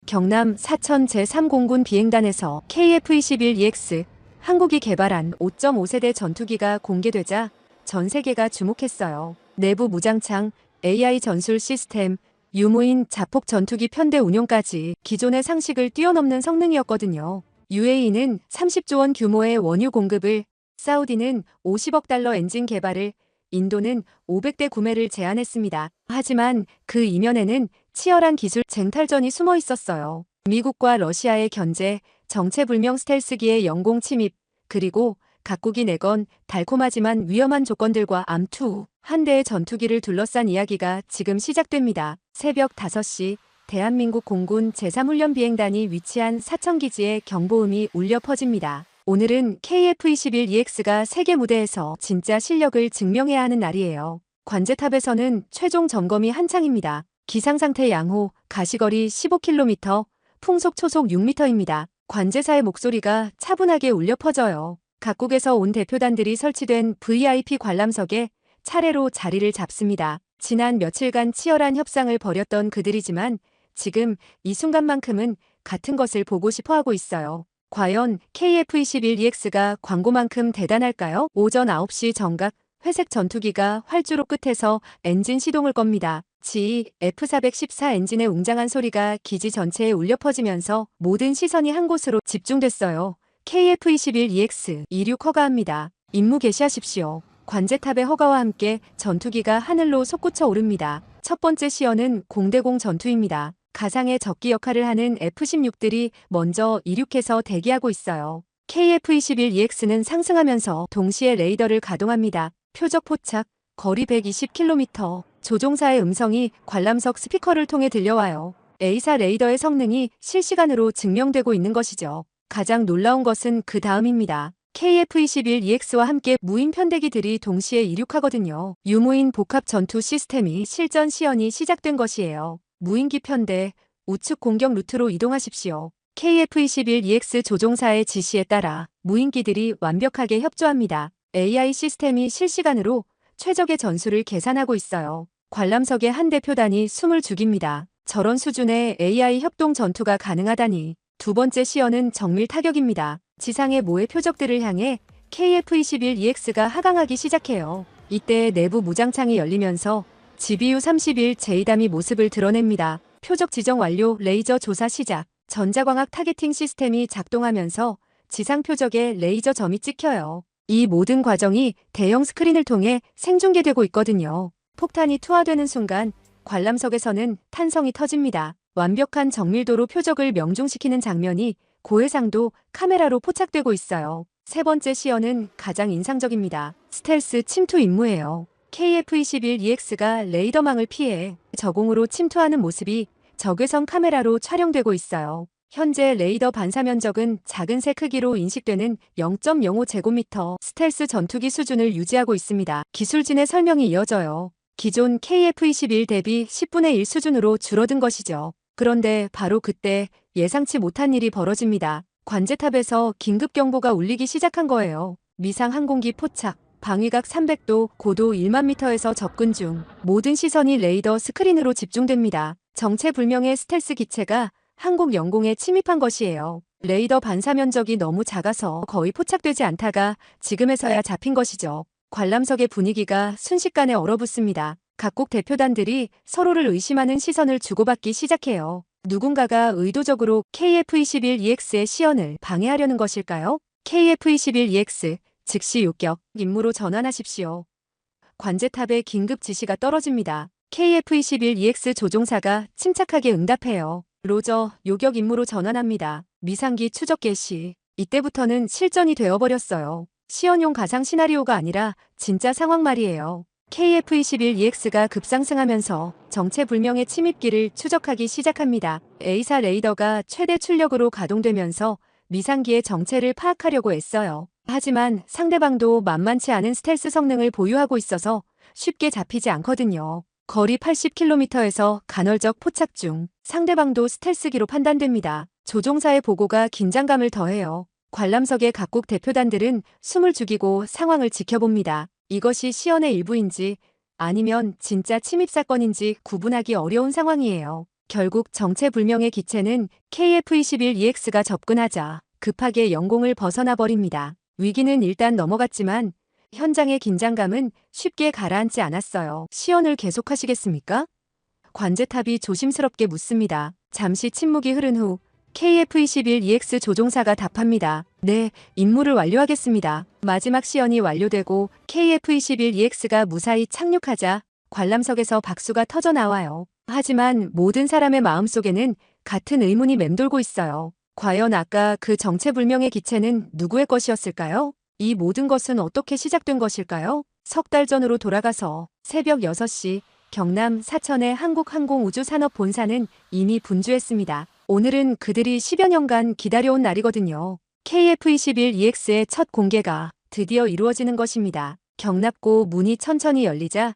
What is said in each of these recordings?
경남 사천 제3공군 비행단에서 KF-21EX 한국이 개발한 5.5세대 전투기가 공개되자 전 세계가 주목했어요. 내부 무장창, AI 전술 시스템, 유무인 자폭 전투기 편대 운용까지 기존의 상식을 뛰어넘는 성능이었거든요. UAE는 30조 원 규모의 원유 공급을, 사우디는 50억 달러 엔진 개발을, 인도는 500대 구매를 제안했습니다. 하지만 그 이면에는 치열한 기술 쟁탈전이 숨어 있었어요. 미국과 러시아의 견제, 정체불명 스텔스기의 영공 침입, 그리고 각국이 내건 달콤하지만 위험한 조건들과 암투, 한 대의 전투기를 둘러싼 이야기가 지금 시작됩니다. 새벽 5시 대한민국 공군 제3훈련비행단이 위치한 사천기지에 경보음이 울려 퍼집니다. 오늘은 KF-21EX가 세계 무대에서 진짜 실력을 증명해야 하는 날이에요. 관제탑에서는 최종 점검이 한창입니다. 기상상태 양호, 가시거리 15km, 풍속 초속 6m입니다. 관제사의 목소리가 차분하게 울려 퍼져요. 각국에서 온 대표단들이 설치된 VIP 관람석에 차례로 자리를 잡습니다. 지난 며칠간 치열한 협상을 벌였던 그들이지만 지금 이 순간만큼은 같은 것을 보고 싶어 하고 있어요. 과연 KF-21EX가 광고만큼 대단할까요? 오전 9시 정각 회색 전투기가 활주로 끝에서 엔진 시동을 겁니다. GE F414 엔진의 웅장한 소리가 기지 전체에 울려 퍼지면서 모든 시선이 한 곳으로 집중됐어요. KF-21EX 이륙 허가합니다. 임무 개시하십시오. 관제탑의 허가와 함께 전투기가 하늘로 솟구쳐 오릅니다. 첫 번째 시연은 공대공 전투입니다. 가상의 적기 역할을 하는 F-16들이 먼저 이륙해서 대기하고 있어요. KF-21EX는 상승하면서 동시에 레이더를 가동합니다. 표적 포착, 거리 120km, 조종사의 음성이 관람석 스피커를 통해 들려와요. A사 레이더의 성능이 실시간으로 증명되고 있는 것이죠. 가장 놀라운 것은 그 다음입니다. KF-21EX와 함께 무인 편대기들이 동시에 이륙하거든요. 유무인 복합 전투 시스템이 실전 시연이 시작된 것이에요. 무인기 편대, 우측 공격 루트로 이동하십시오. KF-21EX 조종사의 지시에 따라 무인기들이 완벽하게 협조합니다. AI 시스템이 실시간으로 최적의 전술을 계산하고 있어요. 관람석의 한 대표단이 숨을 죽입니다. 저런 수준의 AI 협동 전투가 가능하다니. 두 번째 시연은 정밀 타격입니다. 지상의 모의 표적들을 향해 KF-21EX가 하강하기 시작해요. 이때 내부 무장창이 열리면서 GBU-31 제이담이 모습을 드러냅니다. 표적 지정 완료, 레이저 조사 시작. 전자광학 타겟팅 시스템이 작동하면서 지상 표적에 레이저 점이 찍혀요. 이 모든 과정이 대형 스크린을 통해 생중계되고 있거든요. 폭탄이 투하되는 순간 관람석에서는 탄성이 터집니다. 완벽한 정밀도로 표적을 명중시키는 장면이 고해상도 카메라로 포착되고 있어요. 세 번째 시연은 가장 인상적입니다. 스텔스 침투 임무예요. KF-21EX가 레이더망을 피해 저공으로 침투하는 모습이 적외선 카메라로 촬영되고 있어요. 현재 레이더 반사 면적은 작은 새 크기로 인식되는 0.05제곱미터 스텔스 전투기 수준을 유지하고 있습니다. 기술진의 설명이 이어져요. 기존 KF-21 대비 10분의 1 수준으로 줄어든 것이죠. 그런데 바로 그때 예상치 못한 일이 벌어집니다. 관제탑에서 긴급 경보가 울리기 시작한 거예요. 미상 항공기 포착, 방위각 300도, 고도 1만 미터에서 접근 중. 모든 시선이 레이더 스크린으로 집중됩니다. 정체불명의 스텔스 기체가 한국 영공에 침입한 것이에요. 레이더 반사 면적이 너무 작아서 거의 포착되지 않다가 지금에서야 잡힌 것이죠. 관람석의 분위기가 순식간에 얼어붙습니다. 각국 대표단들이 서로를 의심하는 시선을 주고받기 시작해요. 누군가가 의도적으로 KF-21EX의 시연을 방해하려는 것일까요? KF-21EX 즉시 요격, 임무로 전환하십시오. 관제탑에 긴급 지시가 떨어집니다. KF-21EX 조종사가 침착하게 응답해요. 로저, 요격 임무로 전환합니다. 미상기 추적 개시. 이때부터는 실전이 되어버렸어요. 시연용 가상 시나리오가 아니라 진짜 상황 말이에요. KF-21EX가 급상승하면서 정체불명의 침입기를 추적하기 시작합니다. A사 레이더가 최대 출력으로 가동되면서 미상기의 정체를 파악하려고 애써요. 하지만 상대방도 만만치 않은 스텔스 성능을 보유하고 있어서 쉽게 잡히지 않거든요. 거리 80km에서 간헐적 포착 중. 상대방도 스텔스기로 판단됩니다. 조종사의 보고가 긴장감을 더해요. 관람석의 각국 대표단들은 숨을 죽이고 상황을 지켜봅니다. 이것이 시연의 일부인지 아니면 진짜 침입 사건인지 구분하기 어려운 상황이에요. 결국 정체불명의 기체는 KF-21EX가 접근하자 급하게 영공을 벗어나 버립니다. 위기는 일단 넘어갔지만 현장의 긴장감은 쉽게 가라앉지 않았어요. 시연을 계속하시겠습니까? 관제탑이 조심스럽게 묻습니다. 잠시 침묵이 흐른 후 KF-21EX 조종사가 답합니다. 네, 임무를 완료하겠습니다. 마지막 시연이 완료되고 KF-21EX가 무사히 착륙하자 관람석에서 박수가 터져 나와요. 하지만 모든 사람의 마음속에는 같은 의문이 맴돌고 있어요. 과연 아까 그 정체불명의 기체는 누구의 것이었을까요? 이 모든 것은 어떻게 시작된 것일까요? 석 달 전으로 돌아가서 새벽 6시 경남 사천의 한국항공우주산업본사는 이미 분주했습니다. 오늘은 그들이 10여 년간 기다려온 날이거든요. KF-21EX의 첫 공개가 드디어 이루어지는 것입니다. 경납고 문이 천천히 열리자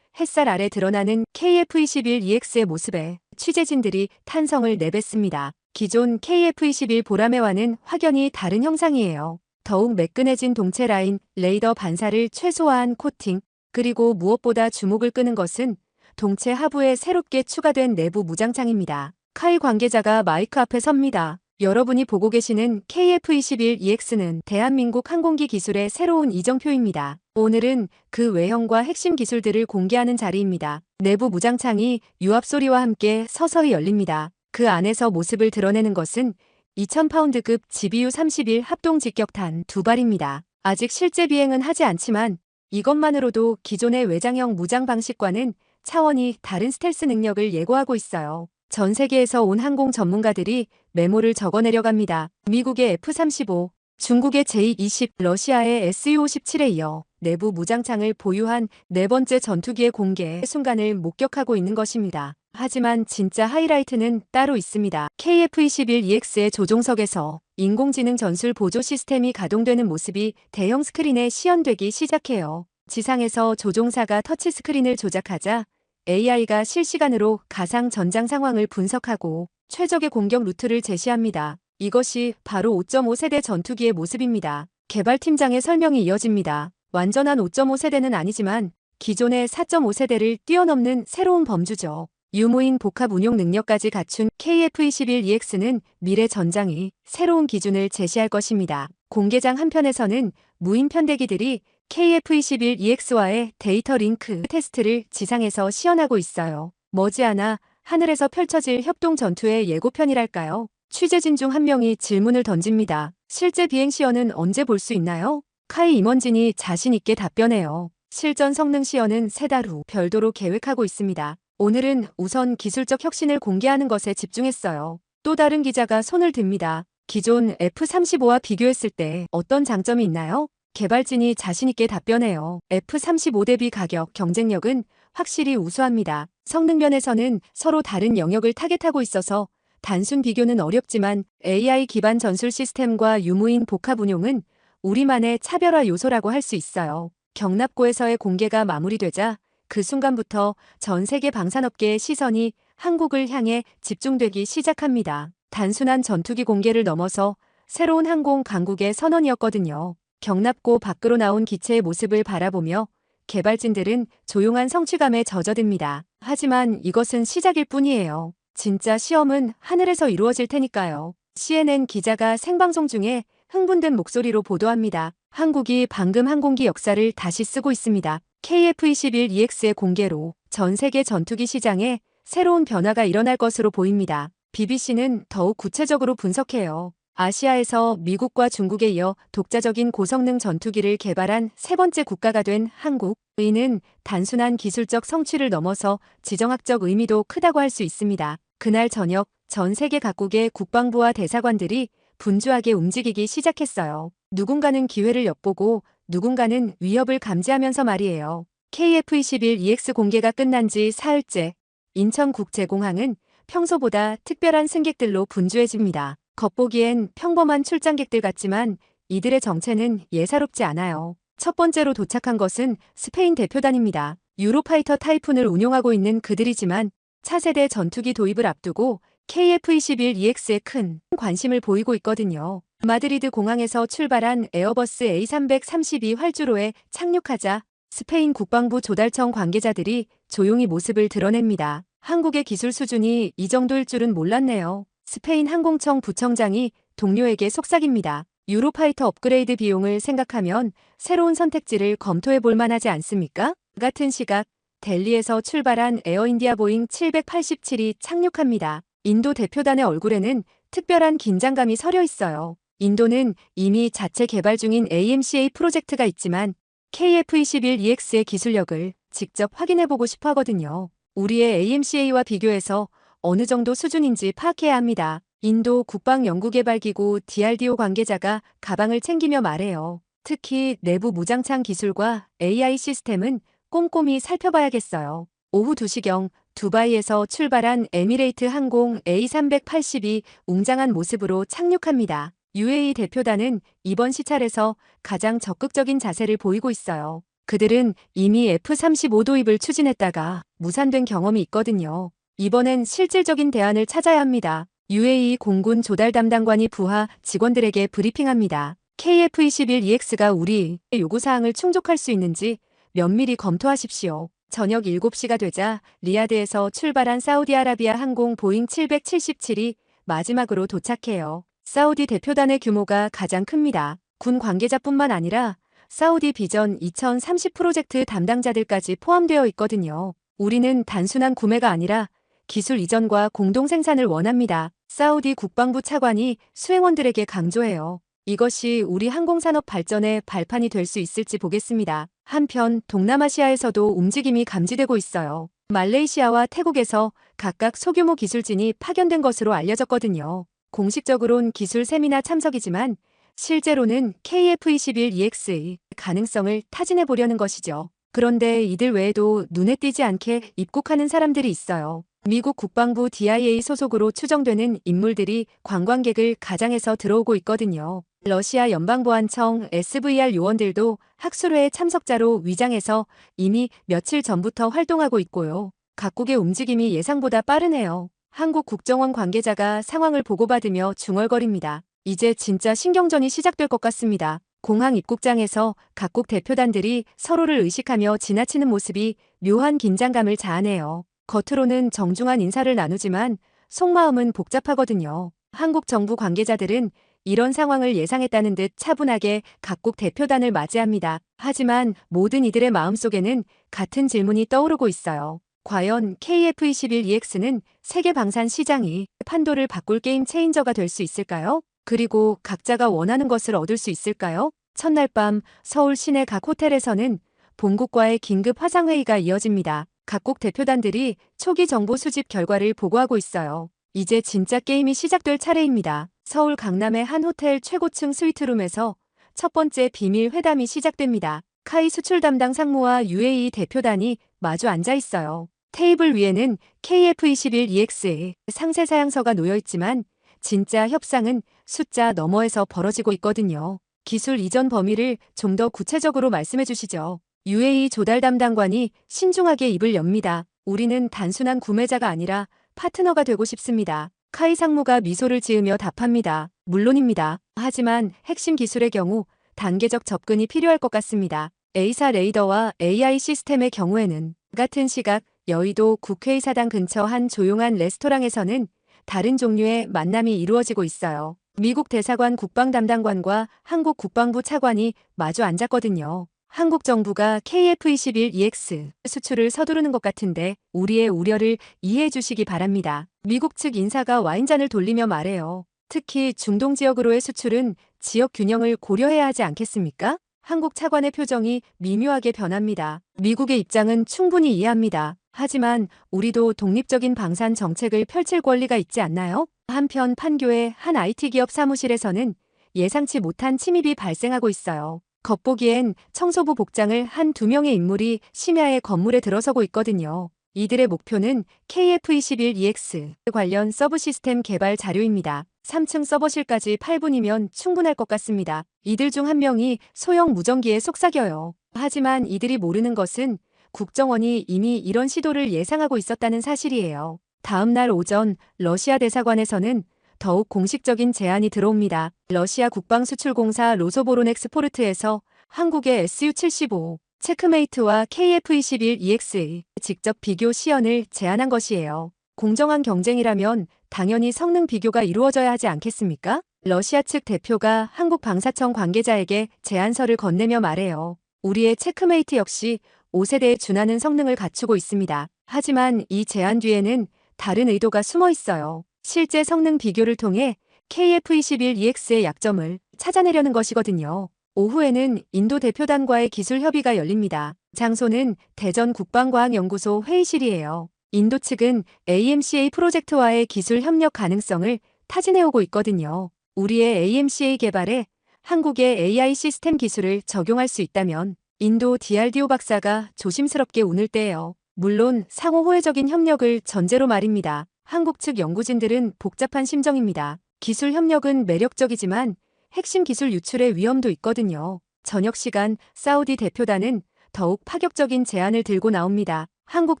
햇살 아래 드러나는 KF-21EX의 모습에 취재진들이 탄성을 내뱉습니다. 기존 KF-21 보라매와는 확연히 다른 형상이에요. 더욱 매끈해진 동체 라인, 레이더 반사를 최소화한 코팅, 그리고 무엇보다 주목을 끄는 것은 동체 하부에 새롭게 추가된 내부 무장창입니다. 카이 관계자가 마이크 앞에 섭니다. 여러분이 보고 계시는 KF-21EX는 대한민국 항공기 기술의 새로운 이정표입니다. 오늘은 그 외형과 핵심 기술들을 공개하는 자리입니다. 내부 무장창이 유압 소리와 함께 서서히 열립니다. 그 안에서 모습을 드러내는 것은 2000파운드급 GBU-31 합동 직격탄 2발입니다. 아직 실제 비행은 하지 않지만 이것만으로도 기존의 외장형 무장 방식과는 차원이 다른 스텔스 능력을 예고하고 있어요. 전 세계에서 온 항공 전문가들이 메모를 적어내려갑니다. 미국의 F-35, 중국의 J-20, 러시아의 Su-57에 이어 내부 무장창을 보유한 네 번째 전투기의 공개 순간을 목격하고 있는 것입니다. 하지만 진짜 하이라이트는 따로 있습니다. KF-21EX의 조종석에서 인공지능 전술 보조 시스템이 가동되는 모습이 대형 스크린에 시연되기 시작해요. 지상에서 조종사가 터치스크린을 조작하자 AI가 실시간으로 가상 전장 상황을 분석하고 최적의 공격 루트를 제시합니다. 이것이 바로 5.5세대 전투기의 모습입니다. 개발팀장의 설명이 이어집니다. 완전한 5.5세대는 아니지만 기존의 4.5세대를 뛰어넘는 새로운 범주죠. 유무인 복합 운용 능력까지 갖춘 KF-21EX는 미래 전장이 새로운 기준을 제시할 것입니다. 공개장 한편에서는 무인 편대기들이 KF-21EX와의 데이터 링크 테스트를 지상에서 시연하고 있어요. 머지않아 하늘에서 펼쳐질 협동 전투의 예고편이랄까요? 취재진 중 한 명이 질문을 던집니다. 실제 비행 시연은 언제 볼 수 있나요? 카이 임원진이 자신 있게 답변해요. 실전 성능 시연은 3달 후 별도로 계획하고 있습니다. 오늘은 우선 기술적 혁신을 공개하는 것에 집중했어요. 또 다른 기자가 손을 듭니다. 기존 F-35와 비교했을 때 어떤 장점이 있나요? 개발진이 자신있게 답변해요. F-35 대비 가격, 경쟁력은 확실히 우수합니다. 성능 면에서는 서로 다른 영역을 타겟하고 있어서 단순 비교는 어렵지만 AI 기반 전술 시스템과 유무인 복합 운용은 우리만의 차별화 요소라고 할 수 있어요. 경납고에서의 공개가 마무리되자 그 순간부터 전 세계 방산업계의 시선이 한국을 향해 집중되기 시작합니다. 단순한 전투기 공개를 넘어서 새로운 항공 강국의 선언이었거든요. 경납고 밖으로 나온 기체의 모습을 바라보며 개발진들은 조용한 성취감에 젖어듭니다. 하지만 이것은 시작일 뿐이에요. 진짜 시험은 하늘에서 이루어질 테니까요. CNN 기자가 생방송 중에 흥분된 목소리로 보도합니다. 한국이 방금 항공기 역사를 다시 쓰고 있습니다. KF-21EX의 공개로 전 세계 전투기 시장에 새로운 변화가 일어날 것으로 보입니다. BBC는 더욱 구체적으로 분석해요. 아시아에서 미국과 중국에 이어 독자적인 고성능 전투기를 개발한 세 번째 국가가 된 한국. 이는 단순한 기술적 성취를 넘어서 지정학적 의미도 크다고 할 수 있습니다. 그날 저녁 전 세계 각국의 국방부와 대사관들이 분주하게 움직이기 시작했어요. 누군가는 기회를 엿보고 누군가는 위협을 감지하면서 말이에요. KF-21EX 공개가 끝난 지 사흘째 인천국제공항은 평소보다 특별한 승객들로 분주해집니다. 겉보기엔 평범한 출장객들 같지만 이들의 정체는 예사롭지 않아요. 첫 번째로 도착한 것은 스페인 대표단입니다. 유로파이터 타이푼을 운용하고 있는 그들이지만 차세대 전투기 도입을 앞두고 KF-21EX에 큰 관심을 보이고 있거든요. 마드리드 공항에서 출발한 에어버스 A332 활주로에 착륙하자 스페인 국방부 조달청 관계자들이 조용히 모습을 드러냅니다. 한국의 기술 수준이 이 정도일 줄은 몰랐네요. 스페인 항공청 부청장이 동료에게 속삭입니다. 유로파이터 업그레이드 비용을 생각하면 새로운 선택지를 검토해 볼 만하지 않습니까? 같은 시각 델리에서 출발한 에어인디아 보잉 787이 착륙합니다. 인도 대표단의 얼굴에는 특별한 긴장감이 서려 있어요. 인도는 이미 자체 개발 중인 AMCA 프로젝트가 있지만 KF-21EX의 기술력을 직접 확인해보고 싶어 하거든요. 우리의 AMCA와 비교해서 어느 정도 수준인지 파악해야 합니다. 인도 국방연구개발기구 DRDO 관계자가 가방을 챙기며 말해요. 특히 내부 무장창 기술과 AI 시스템은 꼼꼼히 살펴봐야겠어요. 오후 2시경 두바이에서 출발한 에미레이트 항공 A380이 웅장한 모습으로 착륙합니다. UAE 대표단은 이번 시찰에서 가장 적극적인 자세를 보이고 있어요. 그들은 이미 F-35 도입을 추진했다가 무산된 경험이 있거든요. 이번엔 실질적인 대안을 찾아야 합니다. UAE 공군 조달 담당관이 부하 직원들에게 브리핑합니다. KF-21EX가 우리 요구사항을 충족할 수 있는지 면밀히 검토하십시오. 저녁 7시가 되자 리야드에서 출발한 사우디아라비아 항공 보잉 777이 마지막으로 도착해요. 사우디 대표단의 규모가 가장 큽니다. 군 관계자뿐만 아니라 사우디 비전 2030 프로젝트 담당자들까지 포함되어 있거든요. 우리는 단순한 구매가 아니라 기술 이전과 공동 생산을 원합니다. 사우디 국방부 차관이 수행원들에게 강조해요. 이것이 우리 항공산업 발전의 발판이 될 수 있을지 보겠습니다. 한편 동남아시아에서도 움직임이 감지되고 있어요. 말레이시아와 태국에서 각각 소규모 기술진이 파견된 것으로 알려졌거든요. 공식적으론 기술 세미나 참석이지만 실제로는 KF-21EX의 가능성을 타진해 보려는 것이죠. 그런데 이들 외에도 눈에 띄지 않게 입국하는 사람들이 있어요. 미국 국방부 DIA 소속으로 추정되는 인물들이 관광객을 가장해서 들어오고 있거든요. 러시아 연방보안청 SVR 요원들도 학술회의 참석자로 위장해서 이미 며칠 전부터 활동하고 있고요. 각국의 움직임이 예상보다 빠르네요. 한국 국정원 관계자가 상황을 보고받으며 중얼거립니다. 이제 진짜 신경전이 시작될 것 같습니다. 공항 입국장에서 각국 대표단들이 서로를 의식하며 지나치는 모습이 묘한 긴장감을 자아내요. 겉으로는 정중한 인사를 나누지만 속마음은 복잡하거든요. 한국 정부 관계자들은 이런 상황을 예상했다는 듯 차분하게 각국 대표단을 맞이합니다. 하지만 모든 이들의 마음속에는 같은 질문이 떠오르고 있어요. 과연 KF-21EX는 세계 방산 시장이 판도를 바꿀 게임 체인저가 될 수 있을까요? 그리고 각자가 원하는 것을 얻을 수 있을까요? 첫날 밤 서울 시내 각 호텔에서는 본국과의 긴급 화상회의가 이어집니다. 각국 대표단들이 초기 정보 수집 결과를 보고하고 있어요. 이제 진짜 게임이 시작될 차례입니다. 서울 강남의 한 호텔 최고층 스위트룸에서 첫 번째 비밀 회담이 시작됩니다. 카이 수출 담당 상무와 UAE 대표단이 마주 앉아 있어요. 테이블 위에는 KF-21EX의 상세 사양서가 놓여 있지만 진짜 협상은 숫자 너머에서 벌어지고 있거든요. 기술 이전 범위를 좀 더 구체적으로 말씀해 주시죠. UAE 조달 담당관이 신중하게 입을 엽니다. 우리는 단순한 구매자가 아니라 파트너가 되고 싶습니다. 카이 상무가 미소를 지으며 답합니다. 물론입니다. 하지만 핵심 기술의 경우 단계적 접근이 필요할 것 같습니다. A사 레이더와 AI 시스템의 경우에는 같은 시각 여의도 국회의사당 근처 한 조용한 레스토랑에서는 다른 종류의 만남이 이루어지고 있어요. 미국 대사관 국방 담당관과 한국 국방부 차관이 마주 앉았거든요. 한국 정부가 KF-21EX 수출을 서두르는 것 같은데 우리의 우려를 이해해 주시기 바랍니다. 미국 측 인사가 와인잔을 돌리며 말해요. 특히 중동 지역으로의 수출은 지역 균형을 고려해야 하지 않겠습니까? 한국 차관의 표정이 미묘하게 변합니다. 미국의 입장은 충분히 이해합니다. 하지만 우리도 독립적인 방산 정책을 펼칠 권리가 있지 않나요? 한편 판교의 한 IT 기업 사무실에서는 예상치 못한 침입이 발생하고 있어요. 겉보기엔 청소부 복장을 한 2명의 인물이 심야에 건물에 들어서고 있거든요. 이들의 목표는 KF-21EX 관련 서브 시스템 개발 자료입니다. 3층 서버실까지 8분이면 충분할 것 같습니다. 이들 중 한 명이 소형 무전기에 속삭여요. 하지만 이들이 모르는 것은 국정원이 이미 이런 시도를 예상하고 있었다는 사실이에요. 다음 날 오전 러시아 대사관에서는 더욱 공식적인 제안이 들어옵니다. 러시아 국방수출공사 로소보론엑스포르트에서 한국의 SU-75 체크메이트와 KF-21EX의 직접 비교 시연을 제안한 것이에요. 공정한 경쟁이라면 당연히 성능 비교가 이루어져야 하지 않겠습니까? 러시아 측 대표가 한국 방사청 관계자에게 제안서를 건네며 말해요. 우리의 체크메이트 역시 5세대에 준하는 성능을 갖추고 있습니다. 하지만 이 제안 뒤에는 다른 의도가 숨어 있어요. 실제 성능 비교를 통해 KF-21EX의 약점을 찾아내려는 것이거든요. 오후에는 인도 대표단과의 기술 협의가 열립니다. 장소는 대전 국방과학연구소 회의실이에요. 인도 측은 AMCA 프로젝트와의 기술 협력 가능성을 타진해오고 있거든요. 우리의 AMCA 개발에 한국의 AI 시스템 기술을 적용할 수 있다면 인도 DRDO 박사가 조심스럽게 운을 떼요. 물론 상호 호혜적인 협력을 전제로 말입니다. 한국 측 연구진들은 복잡한 심정입니다. 기술 협력은 매력적이지만 핵심 기술 유출의 위험도 있거든요. 저녁 시간 사우디 대표단은 더욱 파격적인 제안을 들고 나옵니다. 한국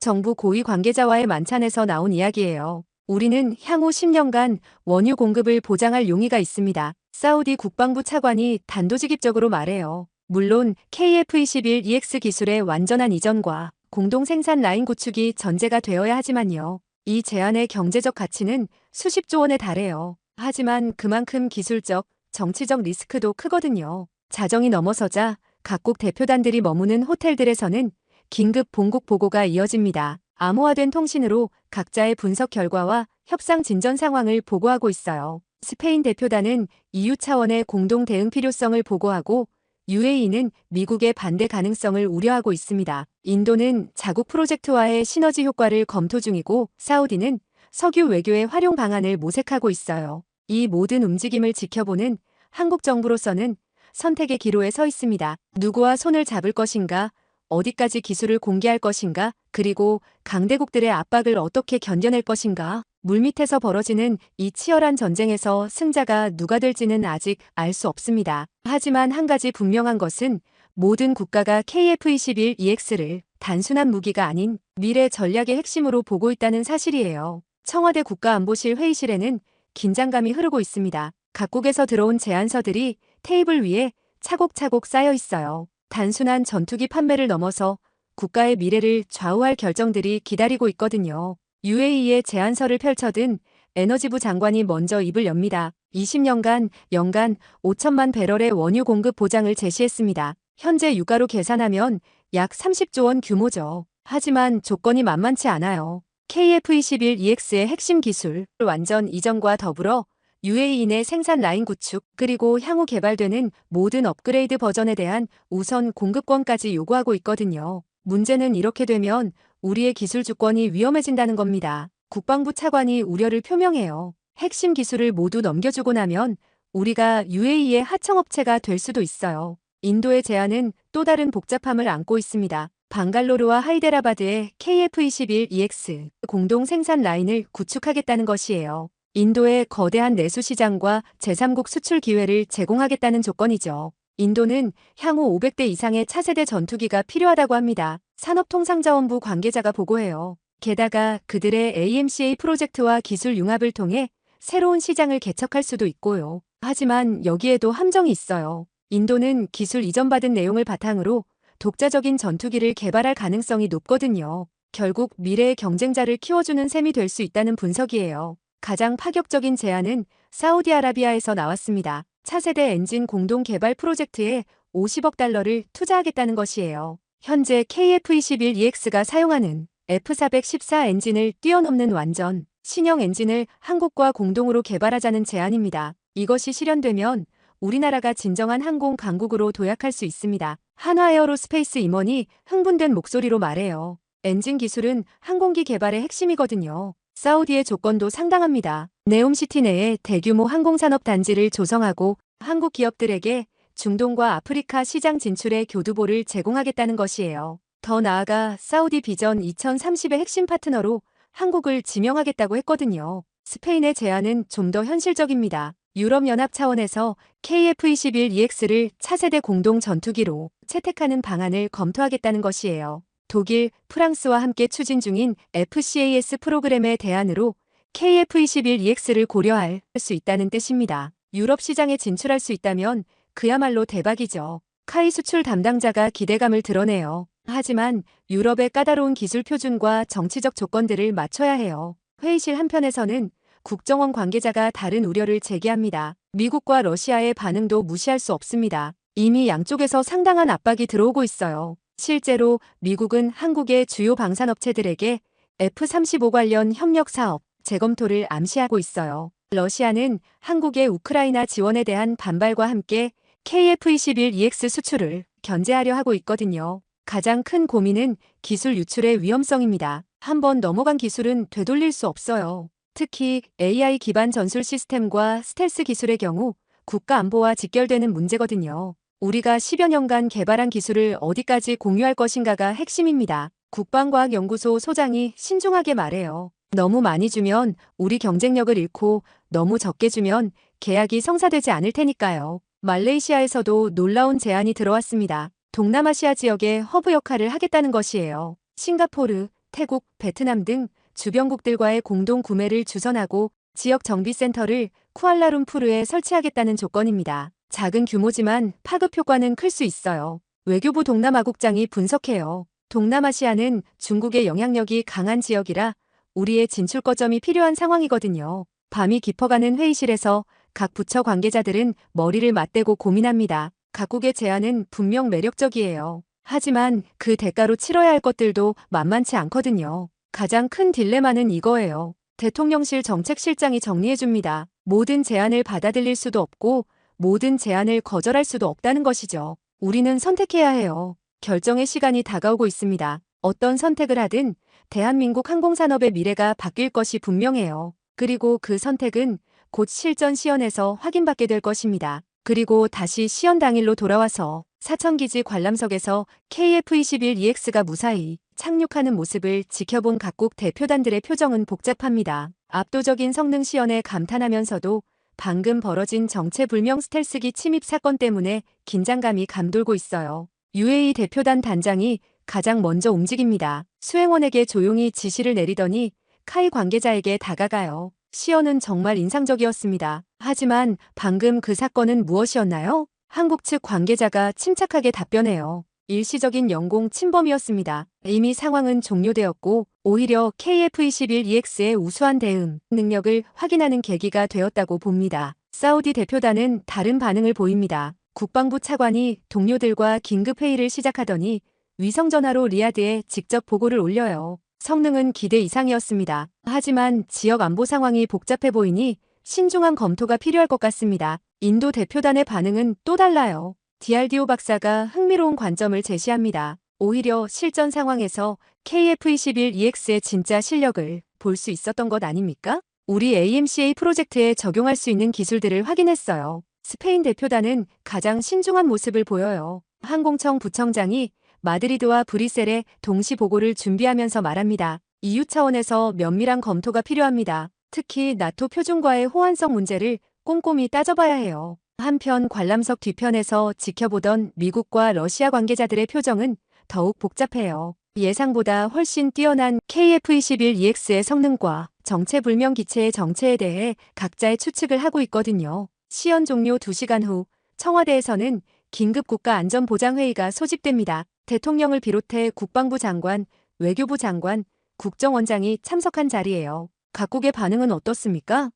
정부 고위 관계자와의 만찬에서 나온 이야기예요. 우리는 향후 10년간 원유 공급을 보장할 용의가 있습니다. 사우디 국방부 차관이 단도직입적으로 말해요. 물론 KF-21EX 기술의 완전한 이전과 공동 생산 라인 구축이 전제가 되어야 하지만요. 이 제안의 경제적 가치는 수십조 원에 달해요. 하지만 그만큼 기술적, 정치적 리스크도 크거든요. 자정이 넘어서자 각국 대표단들이 머무는 호텔들에서는 긴급 봉국 보고가 이어집니다. 암호화된 통신으로 각자의 분석 결과와 협상 진전 상황을 보고하고 있어요. 스페인 대표단은 EU 차원의 공동 대응 필요성을 보고하고 UAE는 미국의 반대 가능성을 우려하고 있습니다. 인도는 자국 프로젝트와의 시너지 효과를 검토 중이고 사우디는 석유 외교의 활용 방안을 모색하고 있어요. 이 모든 움직임을 지켜보는 한국 정부로서는 선택의 기로에 서 있습니다. 누구와 손을 잡을 것인가, 어디까지 기술을 공개할 것인가, 그리고 강대국들의 압박을 어떻게 견뎌낼 것인가. 물밑에서 벌어지는 이 치열한 전쟁에서 승자가 누가 될지는 아직 알 수 없습니다. 하지만 한 가지 분명한 것은 모든 국가가 KF-21EX를 단순한 무기가 아닌 미래 전략의 핵심으로 보고 있다는 사실이에요. 청와대 국가안보실 회의실에는 긴장감이 흐르고 있습니다. 각국에서 들어온 제안서들이 테이블 위에 차곡차곡 쌓여 있어요. 단순한 전투기 판매를 넘어서 국가의 미래를 좌우할 결정들이 기다리고 있거든요. UAE의 제안서를 펼쳐든 에너지부 장관이 먼저 입을 엽니다. 20년간 연간 5천만 배럴의 원유 공급 보장을 제시했습니다. 현재 유가로 계산하면 약 30조 원 규모죠. 하지만 조건이 만만치 않아요. KF-21EX의 핵심 기술 완전 이전과 더불어 UAE 내 생산 라인 구축, 그리고 향후 개발되는 모든 업그레이드 버전에 대한 우선 공급권까지 요구하고 있거든요. 문제는 이렇게 되면 우리의 기술 주권이 위험해진다는 겁니다. 국방부 차관이 우려를 표명해요. 핵심 기술을 모두 넘겨주고 나면 우리가 UAE의 하청업체가 될 수도 있어요. 인도의 제안은 또 다른 복잡함을 안고 있습니다. 방갈로르와 하이데라바드의 KF-21EX 공동 생산 라인을 구축하겠다는 것이에요. 인도의 거대한 내수 시장과 제3국 수출 기회를 제공하겠다는 조건이죠. 인도는 향후 500대 이상의 차세대 전투기가 필요하다고 합니다. 산업통상자원부 관계자가 보고해요. 게다가 그들의 AMCA 프로젝트와 기술 융합을 통해 새로운 시장을 개척할 수도 있고요. 하지만 여기에도 함정이 있어요. 인도는 기술 이전받은 내용을 바탕으로 독자적인 전투기를 개발할 가능성이 높거든요. 결국 미래의 경쟁자를 키워주는 셈이 될 수 있다는 분석이에요. 가장 파격적인 제안은 사우디아라비아에서 나왔습니다. 차세대 엔진 공동 개발 프로젝트에 50억 달러를 투자하겠다는 것이에요. 현재 KF-21EX가 사용하는 F414 엔진을 뛰어넘는 완전 신형 엔진을 한국과 공동으로 개발하자는 제안입니다. 이것이 실현되면 우리나라가 진정한 항공 강국으로 도약할 수 있습니다. 한화에어로스페이스 임원이 흥분된 목소리로 말해요. 엔진 기술은 항공기 개발의 핵심이거든요. 사우디의 조건도 상당합니다. 네옴시티 내에 대규모 항공산업 단지를 조성하고 한국 기업들에게 중동과 아프리카 시장 진출의 교두보를 제공하겠다는 것이에요. 더 나아가 사우디 비전 2030의 핵심 파트너로 한국을 지명하겠다고 했거든요. 스페인의 제안은 좀 더 현실적입니다. 유럽연합 차원에서 KF-21EX를 차세대 공동 전투기로 채택하는 방안을 검토하겠다는 것이에요. 독일, 프랑스와 함께 추진 중인 FCAS 프로그램의 대안으로 KF-21EX를 고려할 수 있다는 뜻입니다. 유럽 시장에 진출할 수 있다면 그야말로 대박이죠. 카이 수출 담당자가 기대감을 드러내요. 하지만 유럽의 까다로운 기술 표준과 정치적 조건들을 맞춰야 해요. 회의실 한편에서는 국정원 관계자가 다른 우려를 제기합니다. 미국과 러시아의 반응도 무시할 수 없습니다. 이미 양쪽에서 상당한 압박이 들어오고 있어요. 실제로 미국은 한국의 주요 방산업체들에게 F-35 관련 협력 사업 재검토를 암시하고 있어요. 러시아는 한국의 우크라이나 지원에 대한 반발과 함께 KF-21EX 수출을 견제하려 하고 있거든요. 가장 큰 고민은 기술 유출의 위험성입니다. 한번 넘어간 기술은 되돌릴 수 없어요. 특히 AI 기반 전술 시스템과 스텔스 기술의 경우 국가 안보와 직결되는 문제거든요. 우리가 10여 년간 개발한 기술을 어디까지 공유할 것인가가 핵심입니다. 국방과학연구소 소장이 신중하게 말해요. 너무 많이 주면 우리 경쟁력을 잃고 너무 적게 주면 계약이 성사되지 않을 테니까요. 말레이시아에서도 놀라운 제안이 들어왔습니다. 동남아시아 지역의 허브 역할을 하겠다는 것이에요. 싱가포르, 태국, 베트남 등 주변국들과의 공동 구매를 주선하고 지역 정비센터를 쿠알라룸푸르에 설치하겠다는 조건입니다. 작은 규모지만 파급 효과는 클 수 있어요. 외교부 동남아국장이 분석해요. 동남아시아는 중국의 영향력이 강한 지역이라 우리의 진출 거점이 필요한 상황이거든요. 밤이 깊어가는 회의실에서 각 부처 관계자들은 머리를 맞대고 고민합니다. 각국의 제안은 분명 매력적이에요. 하지만 그 대가로 치러야 할 것들도 만만치 않거든요. 가장 큰 딜레마는 이거예요. 대통령실 정책실장이 정리해줍니다. 모든 제안을 받아들일 수도 없고 모든 제안을 거절할 수도 없다는 것이죠. 우리는 선택해야 해요. 결정의 시간이 다가오고 있습니다. 어떤 선택을 하든 대한민국 항공산업의 미래가 바뀔 것이 분명해요. 그리고 그 선택은 곧 실전 시연에서 확인받게 될 것입니다. 그리고 다시 시연 당일로 돌아와서 사천기지 관람석에서 KF-21EX가 무사히 착륙하는 모습을 지켜본 각국 대표단들의 표정은 복잡합니다. 압도적인 성능 시연에 감탄하면서도 방금 벌어진 정체불명 스텔스기 침입 사건 때문에 긴장감이 감돌고 있어요. UAE 대표단 단장이 가장 먼저 움직입니다. 수행원에게 조용히 지시를 내리더니 카이 관계자에게 다가가요. 시연은 정말 인상적이었습니다. 하지만 방금 그 사건은 무엇이었나요? 한국 측 관계자가 침착하게 답변해요. 일시적인 영공 침범이었습니다. 이미 상황은 종료되었고 오히려 KF-21EX의 우수한 대응 능력을 확인하는 계기가 되었다고 봅니다. 사우디 대표단은 다른 반응을 보입니다. 국방부 차관이 동료들과 긴급회의를 시작하더니 위성전화로 리야드에 직접 보고를 올려요. 성능은 기대 이상이었습니다. 하지만 지역 안보 상황이 복잡해 보이니 신중한 검토가 필요할 것 같습니다. 인도 대표단의 반응은 또 달라요. DRDO 박사가 흥미로운 관점을 제시합니다. 오히려 실전 상황에서 KF-21EX의 진짜 실력을 볼 수 있었던 것 아닙니까? 우리 AMCA 프로젝트에 적용할 수 있는 기술들을 확인했어요. 스페인 대표단은 가장 신중한 모습을 보여요. 항공청 부청장이 마드리드와 브뤼셀에 동시 보고를 준비하면서 말합니다. EU 차원에서 면밀한 검토가 필요합니다. 특히 나토 표준과의 호환성 문제를 꼼꼼히 따져봐야 해요. 한편 관람석 뒤편에서 지켜보던 미국과 러시아 관계자들의 표정은 더욱 복잡해요. 예상보다 훨씬 뛰어난 KF-21EX의 성능과 정체불명 기체의 정체에 대해 각자의 추측을 하고 있거든요. 시연 종료 2시간 후 청와대에서는 긴급 국가안전보장회의가 소집됩니다. 대통령을 비롯해 국방부 장관, 외교부 장관, 국정원장이 참석한 자리예요. 각국의 반응은 어떻습니까?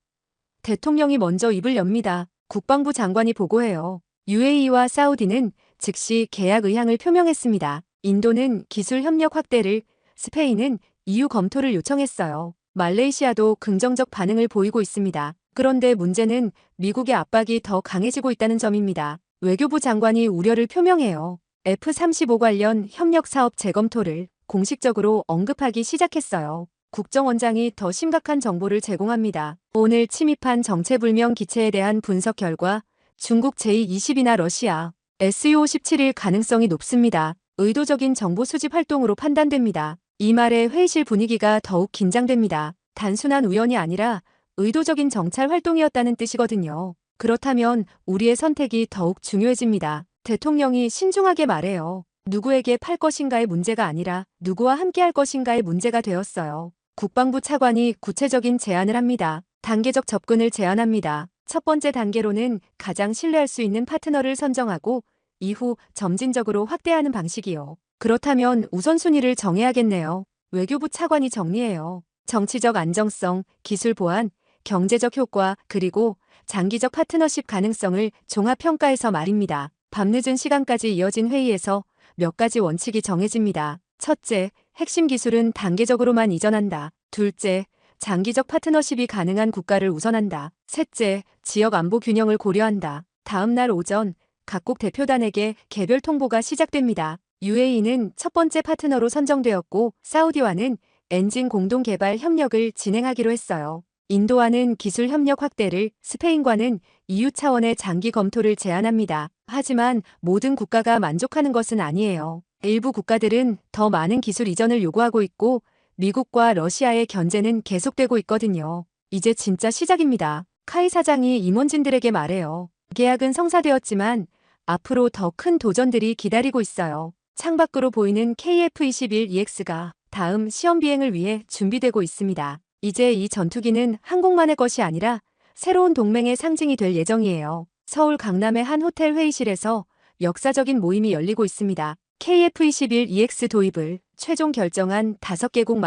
대통령이 먼저 입을 엽니다. 국방부 장관이 보고해요. UAE와 사우디는 즉시 계약 의향을 표명했습니다. 인도는 기술 협력 확대를, 스페인은 EU 검토를 요청했어요. 말레이시아도 긍정적 반응을 보이고 있습니다. 그런데 문제는 미국의 압박이 더 강해지고 있다는 점입니다. 외교부 장관이 우려를 표명해요. F-35 관련 협력 사업 재검토를 공식적으로 언급하기 시작했어요. 국정원장이 더 심각한 정보를 제공합니다. 오늘 침입한 정체불명 기체에 대한 분석 결과 중국 제20이나 러시아 Su-17일 가능성이 높습니다. 의도적인 정보 수집 활동으로 판단됩니다. 이 말에 회의실 분위기가 더욱 긴장됩니다. 단순한 우연이 아니라 의도적인 정찰 활동이었다는 뜻이거든요. 그렇다면 우리의 선택이 더욱 중요해집니다. 대통령이 신중하게 말해요. 누구에게 팔 것인가의 문제가 아니라 누구와 함께할 것인가의 문제가 되었어요. 국방부 차관이 구체적인 제안을 합니다. 단계적 접근을 제안합니다. 첫 번째 단계로는 가장 신뢰할 수 있는 파트너를 선정하고 이후 점진적으로 확대하는 방식이요. 그렇다면 우선순위를 정해야겠네요. 외교부 차관이 정리해요. 정치적 안정성, 기술 보안, 경제적 효과, 그리고 장기적 파트너십 가능성을 종합평가해서 말입니다. 밤늦은 시간까지 이어진 회의에서 몇 가지 원칙이 정해집니다. 첫째, 핵심 기술은 단계적으로만 이전한다. 둘째, 장기적 파트너십이 가능한 국가를 우선한다. 셋째, 지역 안보 균형을 고려한다. 다음 날 오전 각국 대표단에게 개별 통보가 시작됩니다. UAE는 첫 번째 파트너로 선정되었고 사우디와는 엔진 공동 개발 협력을 진행하기로 했어요. 인도와는 기술 협력 확대를, 스페인과는 EU 차원의 장기 검토를 제안합니다. 하지만 모든 국가가 만족하는 것은 아니에요. 일부 국가들은 더 많은 기술 이전을 요구하고 있고 미국과 러시아의 견제는 계속되고 있거든요. 이제 진짜 시작입니다. 카이 사장이 임원진들에게 말해요. 계약은 성사되었지만 앞으로 더 큰 도전들이 기다리고 있어요. 창밖으로 보이는 KF-21EX가 다음 시험 비행을 위해 준비되고 있습니다. 이제 이 전투기는 한국만의 것이 아니라 새로운 동맹의 상징이 될 예정이에요. 서울 강남의 한 호텔 회의실에서 역사적인 모임이 열리고 있습니다. KF-21EX 도입을 최종 결정한 5개국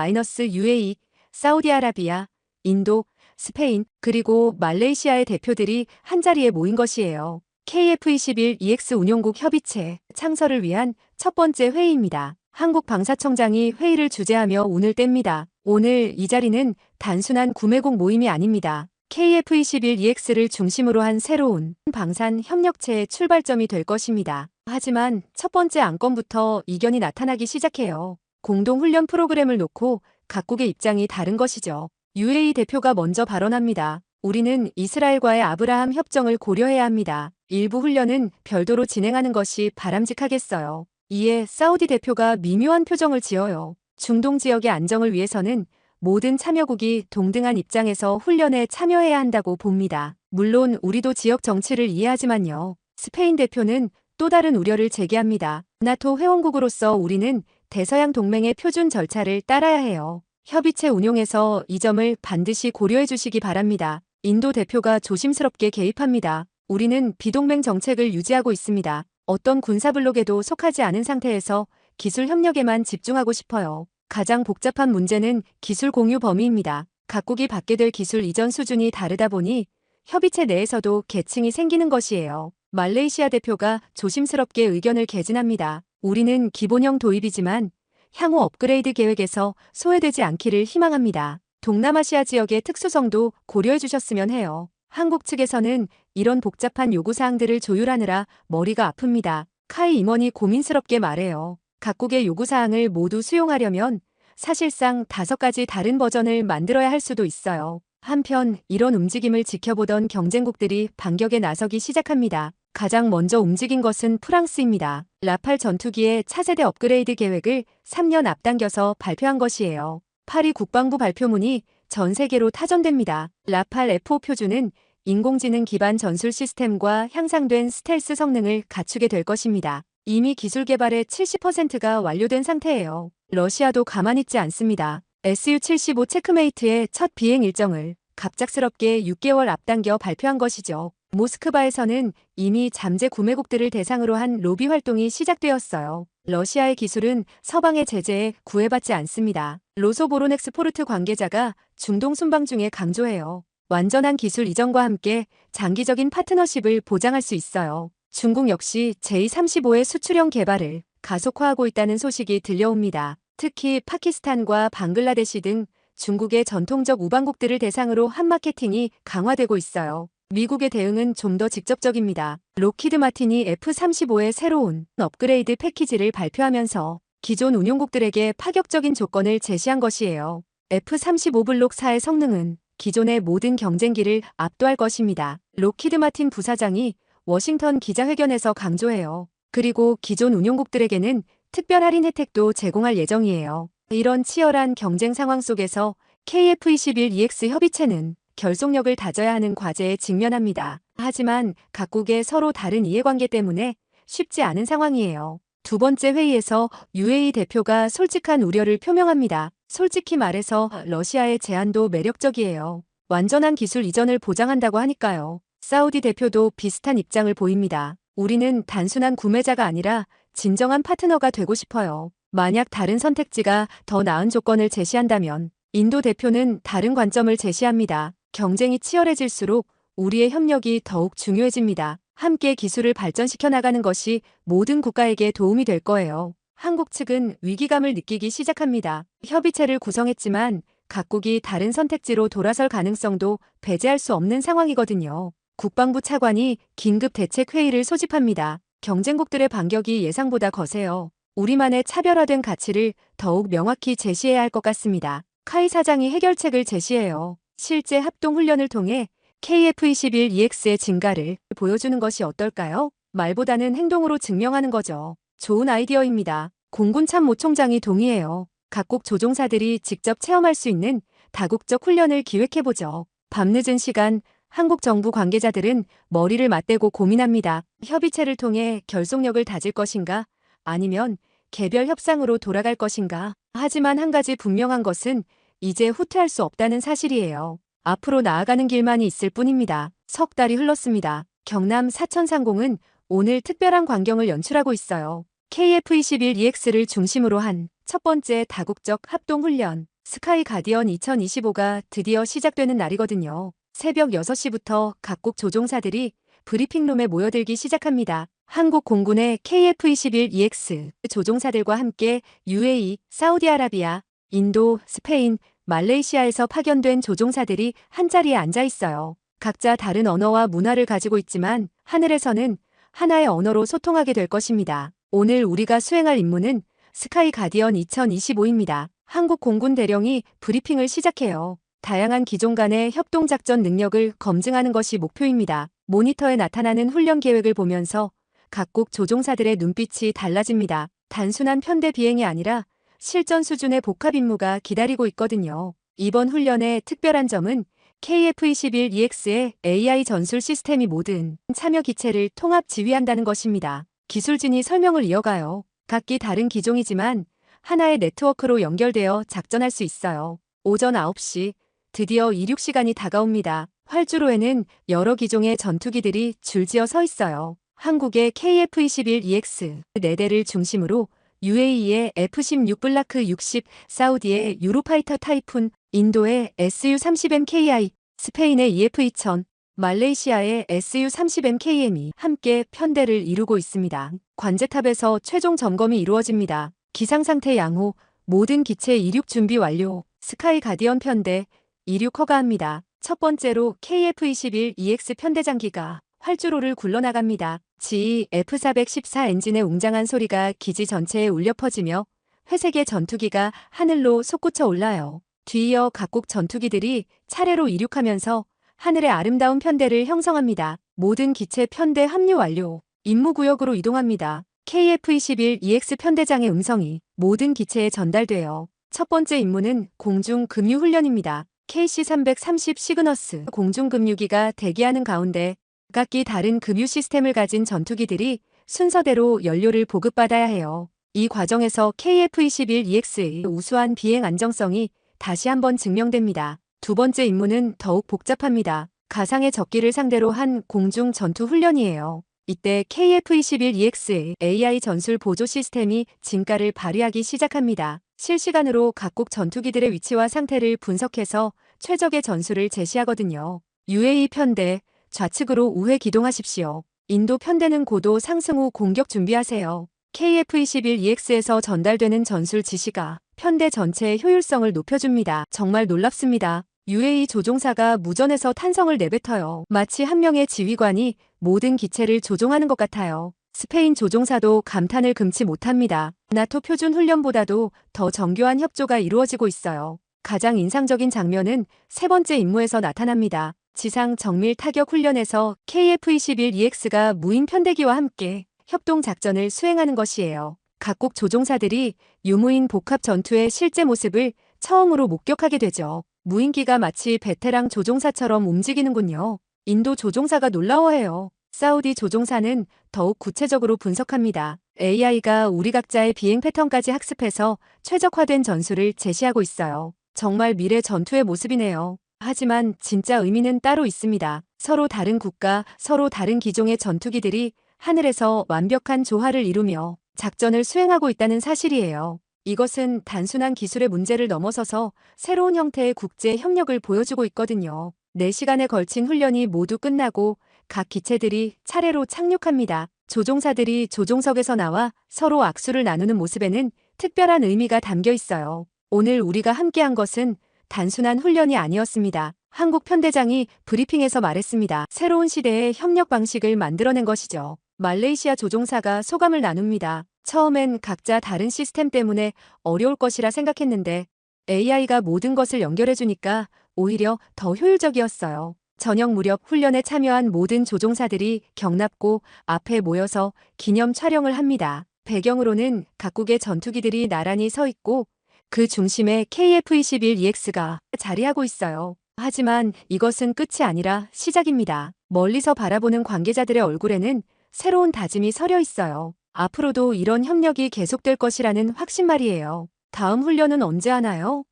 UAE, 사우디아라비아, 인도, 스페인, 그리고 말레이시아의 대표들이 한자리에 모인 것이에요. KF-21EX 운용국 협의체 창설을 위한 첫 번째 회의입니다. 한국 방사청장이 회의를 주재하며 운을 뗍니다. 오늘 이 자리는 단순한 구매국 모임이 아닙니다. KF-21EX를 중심으로 한 새로운 방산 협력체의 출발점이 될 것입니다. 하지만 첫 번째 안건부터 이견이 나타나기 시작해요. 공동훈련 프로그램을 놓고 각국의 입장이 다른 것이죠. UAE 대표가 먼저 발언합니다. 우리는 이스라엘과의 아브라함 협정을 고려해야 합니다. 일부 훈련은 별도로 진행하는 것이 바람직하겠어요. 이에 사우디 대표가 미묘한 표정을 지어요. 중동 지역의 안정을 위해서는 모든 참여국이 동등한 입장에서 훈련에 참여해야 한다고 봅니다. 물론 우리도 지역 정치를 이해하지만요. 스페인 대표는 또 다른 우려를 제기합니다. 나토 회원국으로서 우리는 대서양 동맹의 표준 절차를 따라야 해요. 협의체 운용에서 이 점을 반드시 고려해 주시기 바랍니다. 인도 대표가 조심스럽게 개입합니다. 우리는 비동맹 정책을 유지하고 있습니다. 어떤 군사블록에도 속하지 않은 상태에서 기술 협력에만 집중하고 싶어요. 가장 복잡한 문제는 기술 공유 범위입니다. 각국이 받게 될 기술 이전 수준이 다르다 보니 협의체 내에서도 계층이 생기는 것이에요. 말레이시아 대표가 조심스럽게 의견을 개진합니다. 우리는 기본형 도입이지만 향후 업그레이드 계획에서 소외되지 않기를 희망합니다. 동남아시아 지역의 특수성도 고려해 주셨으면 해요. 한국 측에서는 이런 복잡한 요구사항들을 조율하느라 머리가 아픕니다. 카이 임원이 고민스럽게 말해요. 각국의 요구사항을 모두 수용하려면 사실상 5가지 다른 버전을 만들어야 할 수도 있어요. 한편 이런 움직임을 지켜보던 경쟁국들이 반격에 나서기 시작합니다. 가장 먼저 움직인 것은 프랑스입니다. 라팔 전투기의 차세대 업그레이드 계획을 3년 앞당겨서 발표한 것이에요. 파리 국방부 발표문이 전 세계로 타전됩니다. 라팔 F5 표준은 인공지능 기반 전술 시스템과 향상된 스텔스 성능을 갖추게 될 것입니다. 이미 기술 개발의 70%가 완료된 상태예요. 러시아도 가만히 있지 않습니다. Su-75 체크메이트의 첫 비행 일정을 갑작스럽게 6개월 앞당겨 발표한 것이죠. 모스크바에서는 이미 잠재 구매국들을 대상으로 한 로비 활동이 시작되었어요. 러시아의 기술은 서방의 제재에 구애받지 않습니다. 로소보로넥스포르트 관계자가 중동 순방 중에 강조해요. 완전한 기술 이전과 함께 장기적인 파트너십을 보장할 수 있어요. 중국 역시 J-35의 수출형 개발을 가속화하고 있다는 소식이 들려옵니다. 특히 파키스탄과 방글라데시 등 중국의 전통적 우방국들을 대상으로 한 마케팅이 강화되고 있어요. 미국의 대응은 좀 더 직접적입니다. 록히드 마틴이 F-35의 새로운 업그레이드 패키지를 발표하면서 기존 운용국들에게 파격적인 조건을 제시한 것이에요. F-35 블록 4의 성능은 기존의 모든 경쟁기를 압도할 것입니다. 록히드 마틴 부사장이 워싱턴 기자회견에서 강조해요. 그리고 기존 운용국들에게는 특별 할인 혜택도 제공할 예정이에요. 이런 치열한 경쟁 상황 속에서 KF-21EX 협의체는 결속력을 다져야 하는 과제에 직면합니다. 하지만 각국의 서로 다른 이해관계 때문에 쉽지 않은 상황이에요. 두 번째 회의에서 UAE 대표가 솔직한 우려를 표명합니다. 솔직히 말해서 러시아의 제안도 매력적이에요. 완전한 기술 이전을 보장한다고 하니까요. 사우디 대표도 비슷한 입장을 보입니다. 우리는 단순한 구매자가 아니라 진정한 파트너가 되고 싶어요. 만약 다른 선택지가 더 나은 조건을 제시한다면 인도 대표는 다른 관점을 제시합니다. 경쟁이 치열해질수록 우리의 협력이 더욱 중요해집니다. 함께 기술을 발전시켜 나가는 것이 모든 국가에게 도움이 될 거예요. 한국 측은 위기감을 느끼기 시작합니다. 협의체를 구성했지만 각국이 다른 선택지로 돌아설 가능성도 배제할 수 없는 상황이거든요. 국방부 차관이 긴급 대책 회의를 소집합니다. 경쟁국들의 반격이 예상보다 거세요. 우리만의 차별화된 가치를 더욱 명확히 제시해야 할 것 같습니다. 카이 사장이 해결책을 제시해요. 실제 합동훈련을 통해 KF-21EX의 증가를 보여주는 것이 어떨까요? 말보다는 행동으로 증명하는 거죠. 좋은 아이디어입니다. 공군 참모총장이 동의해요. 각국 조종사들이 직접 체험할 수 있는 다국적 훈련을 기획해보죠. 밤늦은 시간, 한국 정부 관계자들은 머리를 맞대고 고민합니다. 협의체를 통해 결속력을 다질 것인가? 아니면 개별 협상으로 돌아갈 것인가? 하지만 한 가지 분명한 것은 이제 후퇴할 수 없다는 사실이에요. 앞으로 나아가는 길만이 있을 뿐입니다. 석 달이 흘렀습니다. 경남 사천상공은 오늘 특별한 광경을 연출하고 있어요. KF-21EX를 중심으로 한 첫 번째 다국적 합동훈련 스카이 가디언 2025가 드디어 시작되는 날이거든요. 새벽 6시부터 각국 조종사들이 브리핑룸에 모여들기 시작합니다. 한국 공군의 KF-21EX 조종사들과 함께 UAE, 사우디아라비아, 인도, 스페인, 말레이시아에서 파견된 조종사들이 한자리에 앉아 있어요. 각자 다른 언어와 문화를 가지고 있지만 하늘에서는 하나의 언어로 소통하게 될 것입니다. 오늘 우리가 수행할 임무는 스카이 가디언 2025입니다. 한국 공군 대령이 브리핑을 시작해요. 다양한 기종 간의 협동작전 능력을 검증하는 것이 목표입니다. 모니터에 나타나는 훈련 계획을 보면서 각국 조종사들의 눈빛이 달라집니다. 단순한 편대 비행이 아니라 실전 수준의 복합 임무가 기다리고 있거든요. 이번 훈련의 특별한 점은 KF-21EX의 AI 전술 시스템이 모든 참여 기체를 통합 지휘한다는 것입니다. 기술진이 설명을 이어가요. 각기 다른 기종이지만 하나의 네트워크로 연결되어 작전할 수 있어요. 오전 9시 드디어 이륙 시간이 다가옵니다. 활주로에는 여러 기종의 전투기들이 줄지어 서 있어요. 한국의 KF-21EX 4대를 중심으로 UAE의 F-16 블라크 60, 사우디의 유로파이터 타이푼, 인도의 SU-30MKI, 스페인의 EF-2000, 말레이시아의 SU-30MKM이 함께 편대를 이루고 있습니다. 관제탑에서 최종 점검이 이루어집니다. 기상상태 양호, 모든 기체 이륙 준비 완료, 스카이 가디언 편대, 이륙 허가합니다. 첫 번째로 KF-21EX 편대장기가 활주로를 굴러나갑니다. GE F414 엔진의 웅장한 소리가 기지 전체에 울려 퍼지며 회색의 전투기가 하늘로 솟구쳐 올라요. 뒤이어 각국 전투기들이 차례로 이륙하면서 하늘의 아름다운 편대를 형성합니다. 모든 기체 편대 합류 완료. 임무구역으로 이동합니다. KF-21EX 편대장의 음성이 모든 기체에 전달돼요. 첫 번째 임무는 공중급유훈련입니다. KC-330 시그너스 공중급유기가 대기하는 가운데 각기 다른 급유 시스템을 가진 전투기들이 순서대로 연료를 보급받아야 해요. 이 과정에서 KF-21EX의 우수한 비행 안정성이 다시 한번 증명됩니다. 두 번째 임무는 더욱 복잡합니다. 가상의 적기를 상대로 한 공중 전투 훈련이에요. 이때 KF-21EX의 AI 전술 보조 시스템이 진가를 발휘하기 시작합니다. 실시간으로 각국 전투기들의 위치와 상태를 분석해서 최적의 전술을 제시하거든요. UAE 편대, 좌측으로 우회 기동하십시오. 인도 편대는 고도 상승 후 공격 준비하세요. KF-21EX에서 전달되는 전술 지시가 편대 전체의 효율성을 높여줍니다. 정말 놀랍습니다. UAE 조종사가 무전에서 탄성을 내뱉어요. 마치 한 명의 지휘관이 모든 기체를 조종하는 것 같아요. 스페인 조종사도 감탄을 금치 못합니다. 나토 표준 훈련보다도 더 정교한 협조가 이루어지고 있어요. 가장 인상적인 장면은 세 번째 임무에서 나타납니다. 지상 정밀 타격 훈련에서 KF-21EX가 무인 편대기와 함께 협동 작전을 수행하는 것이에요. 각국 조종사들이 유무인 복합 전투의 실제 모습을 처음으로 목격하게 되죠. 무인기가 마치 베테랑 조종사처럼 움직이는군요. 인도 조종사가 놀라워해요. 사우디 조종사는 더욱 구체적으로 분석합니다. AI가 우리 각자의 비행 패턴까지 학습해서 최적화된 전술을 제시하고 있어요. 정말 미래 전투의 모습이네요. 하지만 진짜 의미는 따로 있습니다. 서로 다른 국가, 서로 다른 기종의 전투기들이 하늘에서 완벽한 조화를 이루며 작전을 수행하고 있다는 사실이에요. 이것은 단순한 기술의 문제를 넘어서서 새로운 형태의 국제 협력을 보여주고 있거든요. 4시간에 걸친 훈련이 모두 끝나고 각 기체들이 차례로 착륙합니다. 조종사들이 조종석에서 나와 서로 악수를 나누는 모습에는 특별한 의미가 담겨 있어요. 오늘 우리가 함께한 것은 단순한 훈련이 아니었습니다. 한국 편대장이 브리핑에서 말했습니다. 새로운 시대의 협력 방식을 만들어낸 것이죠. 말레이시아 조종사가 소감을 나눕니다. 처음엔 각자 다른 시스템 때문에 어려울 것이라 생각했는데 AI가 모든 것을 연결해주니까 오히려 더 효율적이었어요. 저녁 무렵 훈련에 참여한 모든 조종사들이 경납고 앞에 모여서 기념 촬영을 합니다. 배경으로는 각국의 전투기들이 나란히 서 있고 그 중심에 KF-21EX가 자리하고 있어요. 하지만 이것은 끝이 아니라 시작입니다. 멀리서 바라보는 관계자들의 얼굴에는 새로운 다짐이 서려 있어요. 앞으로도 이런 협력이 계속될 것이라는 확신 말이에요. 다음 훈련은 언제 하나요?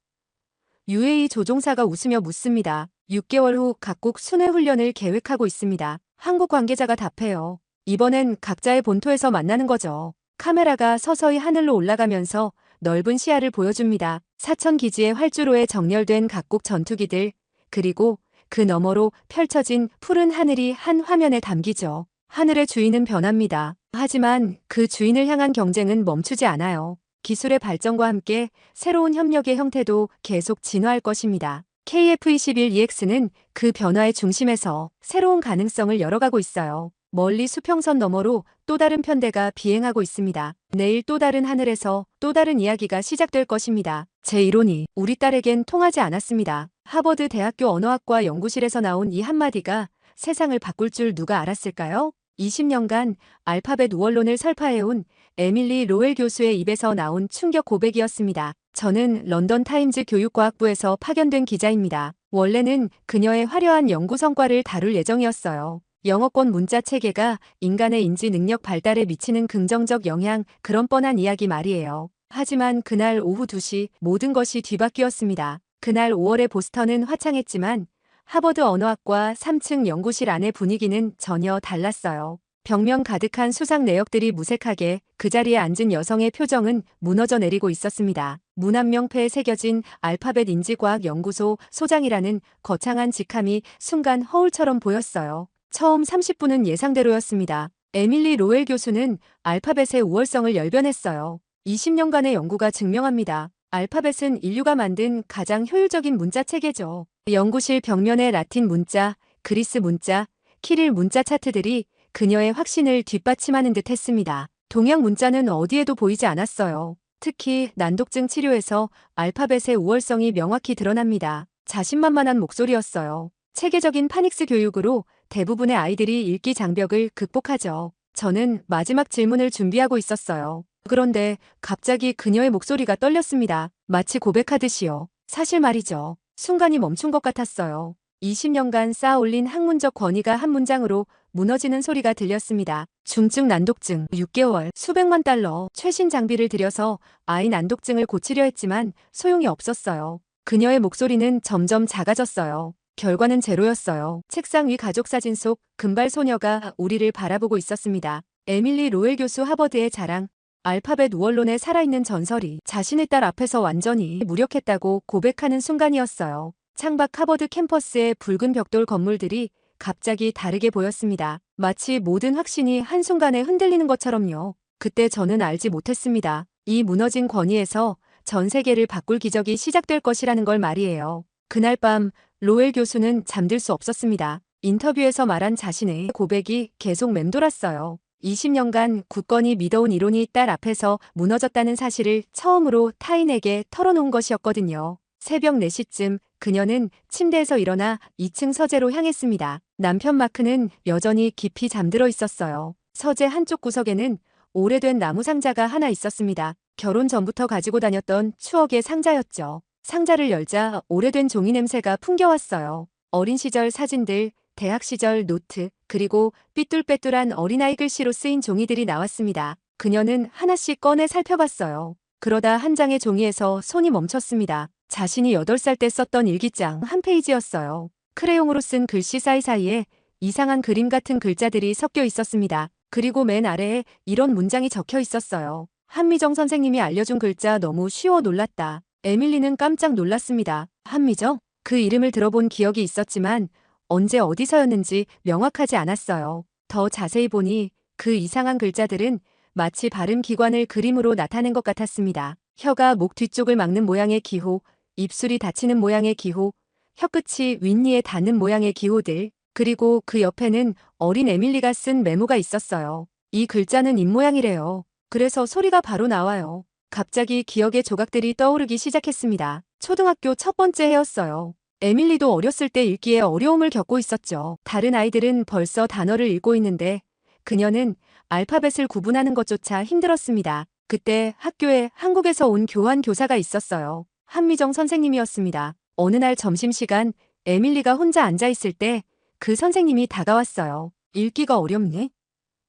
UAE 조종사가 웃으며 묻습니다. 6개월 후 각국 순회 훈련을 계획하고 있습니다. 한국 관계자가 답해요. 이번엔 각자의 본토에서 만나는 거죠. 카메라가 서서히 하늘로 올라가면서 넓은 시야를 보여줍니다. 사천 기지의 활주로에 정렬된 각국 전투기들, 그리고 그 너머로 펼쳐진 푸른 하늘이 한 화면에 담기죠. 하늘의 주인은 변합니다. 하지만 그 주인을 향한 경쟁은 멈추지 않아요. 기술의 발전과 함께 새로운 협력의 형태도 계속 진화할 것입니다. KF-21EX는 그 변화의 중심에서 새로운 가능성을 열어가고 있어요. 멀리 수평선 너머로 또 다른 편대가 비행하고 있습니다. 내일 또 다른 하늘에서 또 다른 이야기가 시작될 것입니다. 제 이론이 우리 딸에겐 통하지 않았습니다. 하버드 대학교 언어학과 연구실에서 나온 이 한마디가 세상을 바꿀 줄 누가 알았을까요? 20년간 알파벳 우월론을 설파해온 에밀리 로웰 교수의 입에서 나온 충격 고백이었습니다. 저는 런던 타임즈 교육과학부에서 파견된 기자입니다. 원래는 그녀의 화려한 연구 성과를 다룰 예정이었어요. 영어권 문자 체계가 인간의 인지 능력 발달에 미치는 긍정적 영향, 그런 뻔한 이야기 말이에요. 하지만 그날 오후 2시 모든 것이 뒤바뀌었습니다. 그날 5월의 보스턴은 화창했지만 하버드 언어학과 3층 연구실 안의 분위기는 전혀 달랐어요. 벽면 가득한 수상 내역들이 무색하게 그 자리에 앉은 여성의 표정은 무너져 내리고 있었습니다. 문 앞명패에 새겨진 알파벳 인지과학 연구소 소장이라는 거창한 직함이 순간 허울처럼 보였어요. 처음 30분은 예상대로였습니다. 에밀리 로웰 교수는 알파벳의 우월성을 열변했어요. 20년간의 연구가 증명합니다. 알파벳은 인류가 만든 가장 효율적인 문자 체계죠. 연구실 벽면의 라틴 문자, 그리스 문자, 키릴 문자 차트들이 그녀의 확신을 뒷받침하는 듯 했습니다. 동양 문자는 어디에도 보이지 않았어요. 특히 난독증 치료에서 알파벳의 우월성이 명확히 드러납니다. 자신만만한 목소리였어요. 체계적인 파닉스 교육으로 대부분의 아이들이 읽기 장벽을 극복하죠. 저는 마지막 질문을 준비하고 있었어요. 그런데 갑자기 그녀의 목소리가 떨렸습니다. 마치 고백하듯이요. 사실 말이죠. 순간이 멈춘 것 같았어요. 20년간 쌓아올린 학문적 권위가 한 문장으로 무너지는 소리가 들렸습니다. 중증 난독증 6개월 수백만 달러 최신 장비를 들여서 아이 난독증을 고치려 했지만 소용이 없었어요. 그녀의 목소리는 점점 작아졌어요. 결과는 제로였어요. 책상 위 가족사진 속 금발 소녀가 우리를 바라보고 있었습니다. 에밀리 로웰 교수 하버드의 자랑, 알파벳 우월론의 살아있는 전설이 자신의 딸 앞에서 완전히 무력했다고 고백하는 순간이었어요. 창밖 하버드 캠퍼스의 붉은 벽돌 건물들이 갑자기 다르게 보였습니다. 마치 모든 확신이 한순간에 흔들리는 것처럼요. 그때 저는 알지 못했습니다. 이 무너진 권위에서 전 세계를 바꿀 기적이 시작될 것이라는 걸 말이에요. 그날 밤 로웰 교수는 잠들 수 없었습니다. 인터뷰에서 말한 자신의 고백이 계속 맴돌았어요. 20년간 굳건히 믿어온 이론이 딸 앞에서 무너졌다는 사실을 처음으로 타인에게 털어놓은 것이었거든요. 새벽 4시쯤 그녀는 침대에서 일어나 2층 서재로 향했습니다. 남편 마크는 여전히 깊이 잠들어 있었어요. 서재 한쪽 구석에는 오래된 나무 상자가 하나 있었습니다. 결혼 전부터 가지고 다녔던 추억의 상자였죠. 상자를 열자 오래된 종이 냄새가 풍겨왔어요. 어린 시절 사진들, 대학 시절 노트, 그리고 삐뚤빼뚤한 어린아이 글씨로 쓰인 종이들이 나왔습니다. 그녀는 하나씩 꺼내 살펴봤어요. 그러다 한 장의 종이에서 손이 멈췄습니다. 자신이 8살 때 썼던 일기장 한 페이지였어요. 크레용으로 쓴 글씨 사이사이에 이상한 그림 같은 글자들이 섞여 있었습니다. 그리고 맨 아래에 이런 문장이 적혀 있었어요. 한미정 선생님이 알려준 글자 너무 쉬워 놀랐다. 에밀리는 깜짝 놀랐습니다. 한미정? 그 이름을 들어본 기억이 있었지만 언제 어디서였는지 명확하지 않았어요. 더 자세히 보니 그 이상한 글자들은 마치 발음 기관을 그림으로 나타낸 것 같았습니다. 혀가 목 뒤쪽을 막는 모양의 기호, 입술이 닫히는 모양의 기호, 혀끝이 윗니에 닿는 모양의 기호들, 그리고 그 옆에는 어린 에밀리가 쓴 메모가 있었어요. 이 글자는 입모양이래요. 그래서 소리가 바로 나와요. 갑자기 기억의 조각들이 떠오르기 시작했습니다. 초등학교 첫 번째 해였어요. 에밀리도 어렸을 때 읽기에 어려움을 겪고 있었죠. 다른 아이들은 벌써 단어를 읽고 있는데 그녀는 알파벳을 구분하는 것조차 힘들었습니다. 그때 학교에 한국에서 온 교환 교사가 있었어요. 한미정 선생님이었습니다. 어느 날 점심시간 에밀리가 혼자 앉아있을 때 그 선생님이 다가왔어요. 읽기가 어렵네?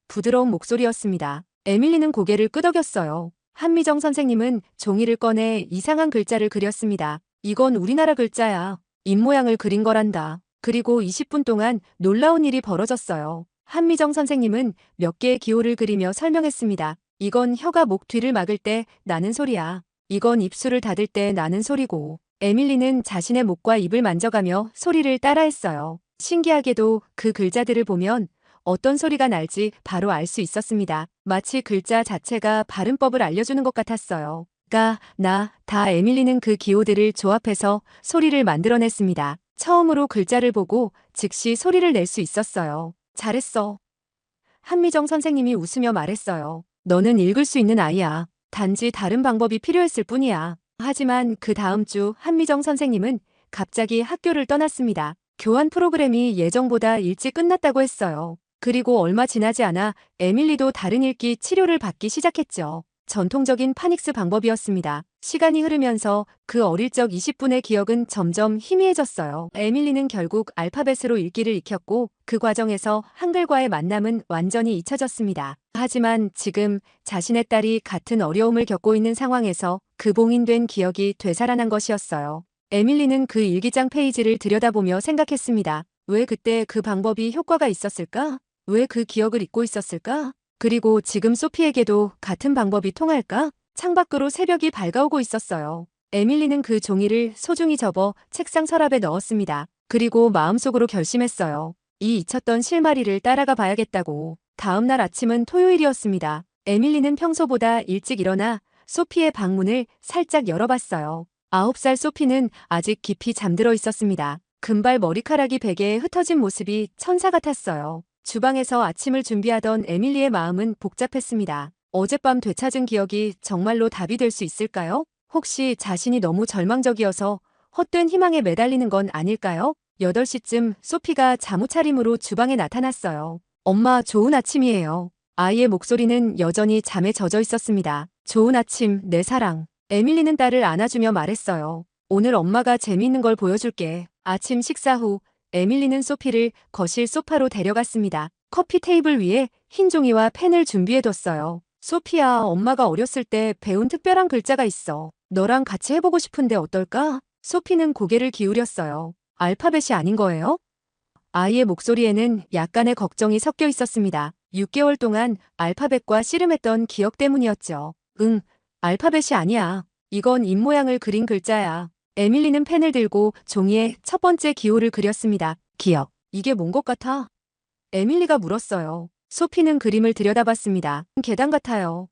부드러운 목소리였습니다. 에밀리는 고개를 끄덕였어요. 한미정 선생님은 종이를 꺼내 이상한 글자를 그렸습니다. 이건 우리나라 글자야. 입모양을 그린 거란다. 그리고 20분 동안 놀라운 일이 벌어졌어요. 한미정 선생님은 몇 개의 기호를 그리며 설명했습니다. 이건 혀가 목 뒤를 막을 때 나는 소리야. 이건 입술을 닫을 때 나는 소리고. 에밀리는 자신의 목과 입을 만져가며 소리를 따라했어요. 신기하게도 그 글자들을 보면 어떤 소리가 날지 바로 알 수 있었습니다. 마치 글자 자체가 발음법을 알려주는 것 같았어요. 가, 나, 다. 에밀리는 그 기호들을 조합해서 소리를 만들어냈습니다. 처음으로 글자를 보고 즉시 소리를 낼 수 있었어요. 잘했어. 한미정 선생님이 웃으며 말했어요. 너는 읽을 수 있는 아이야. 단지 다른 방법이 필요했을 뿐이야. 하지만 그 다음 주 한미정 선생님은 갑자기 학교를 떠났습니다. 교환 프로그램이 예정보다 일찍 끝났다고 했어요. 그리고 얼마 지나지 않아 에밀리도 다른 읽기 치료를 받기 시작했죠. 전통적인 파닉스 방법이었습니다. 시간이 흐르면서 그 어릴 적 20분의 기억은 점점 희미해졌어요. 에밀리는 결국 알파벳으로 읽기를 익혔고 그 과정에서 한글과의 만남은 완전히 잊혀졌습니다. 하지만 지금 자신의 딸이 같은 어려움을 겪고 있는 상황에서 그 봉인된 기억이 되살아난 것이었어요. 에밀리는 그 일기장 페이지를 들여다보며 생각했습니다. 왜 그때 그 방법이 효과가 있었을까? 왜 그 기억을 잊고 있었을까? 그리고 지금 소피에게도 같은 방법이 통할까? 창밖으로 새벽이 밝아오고 있었어요. 에밀리는 그 종이를 소중히 접어 책상 서랍에 넣었습니다. 그리고 마음속으로 결심했어요. 이 잊혔던 실마리를 따라가 봐야겠다고. 다음 날 아침은 토요일이었습니다. 에밀리는 평소보다 일찍 일어나 소피의 방문을 살짝 열어봤어요. 9살 소피는 아직 깊이 잠들어 있었습니다. 금발 머리카락이 베개에 흩어진 모습이 천사 같았어요. 주방에서 아침을 준비하던 에밀리의 마음은 복잡했습니다. 어젯밤 되찾은 기억이 정말로 답이 될 수 있을까요? 혹시 자신이 너무 절망적이어서 헛된 희망에 매달리는 건 아닐까요? 8시쯤 소피가 잠옷차림으로 주방에 나타났어요. 엄마, 좋은 아침이에요. 아이의 목소리는 여전히 잠에 젖어 있었습니다. 좋은 아침, 내 사랑. 에밀리는 딸을 안아주며 말했어요. 오늘 엄마가 재미있는 걸 보여줄게. 아침 식사 후 에밀리는 소피를 거실 소파로 데려갔습니다. 커피 테이블 위에 흰 종이와 펜을 준비해뒀어요. 소피야, 엄마가 어렸을 때 배운 특별한 글자가 있어. 너랑 같이 해보고 싶은데 어떨까? 소피는 고개를 기울였어요. 알파벳이 아닌 거예요? 아이의 목소리에는 약간의 걱정이 섞여 있었습니다. 6개월 동안 알파벳과 씨름했던 기억 때문이었죠. 응, 알파벳이 아니야. 이건 입모양을 그린 글자야. 에밀리는 펜을 들고 종이에 첫 번째 기호를 그렸습니다. 기억. 이게 뭔 것 같아? 에밀리가 물었어요. 소피는 그림을 들여다봤습니다. 계단 같아요.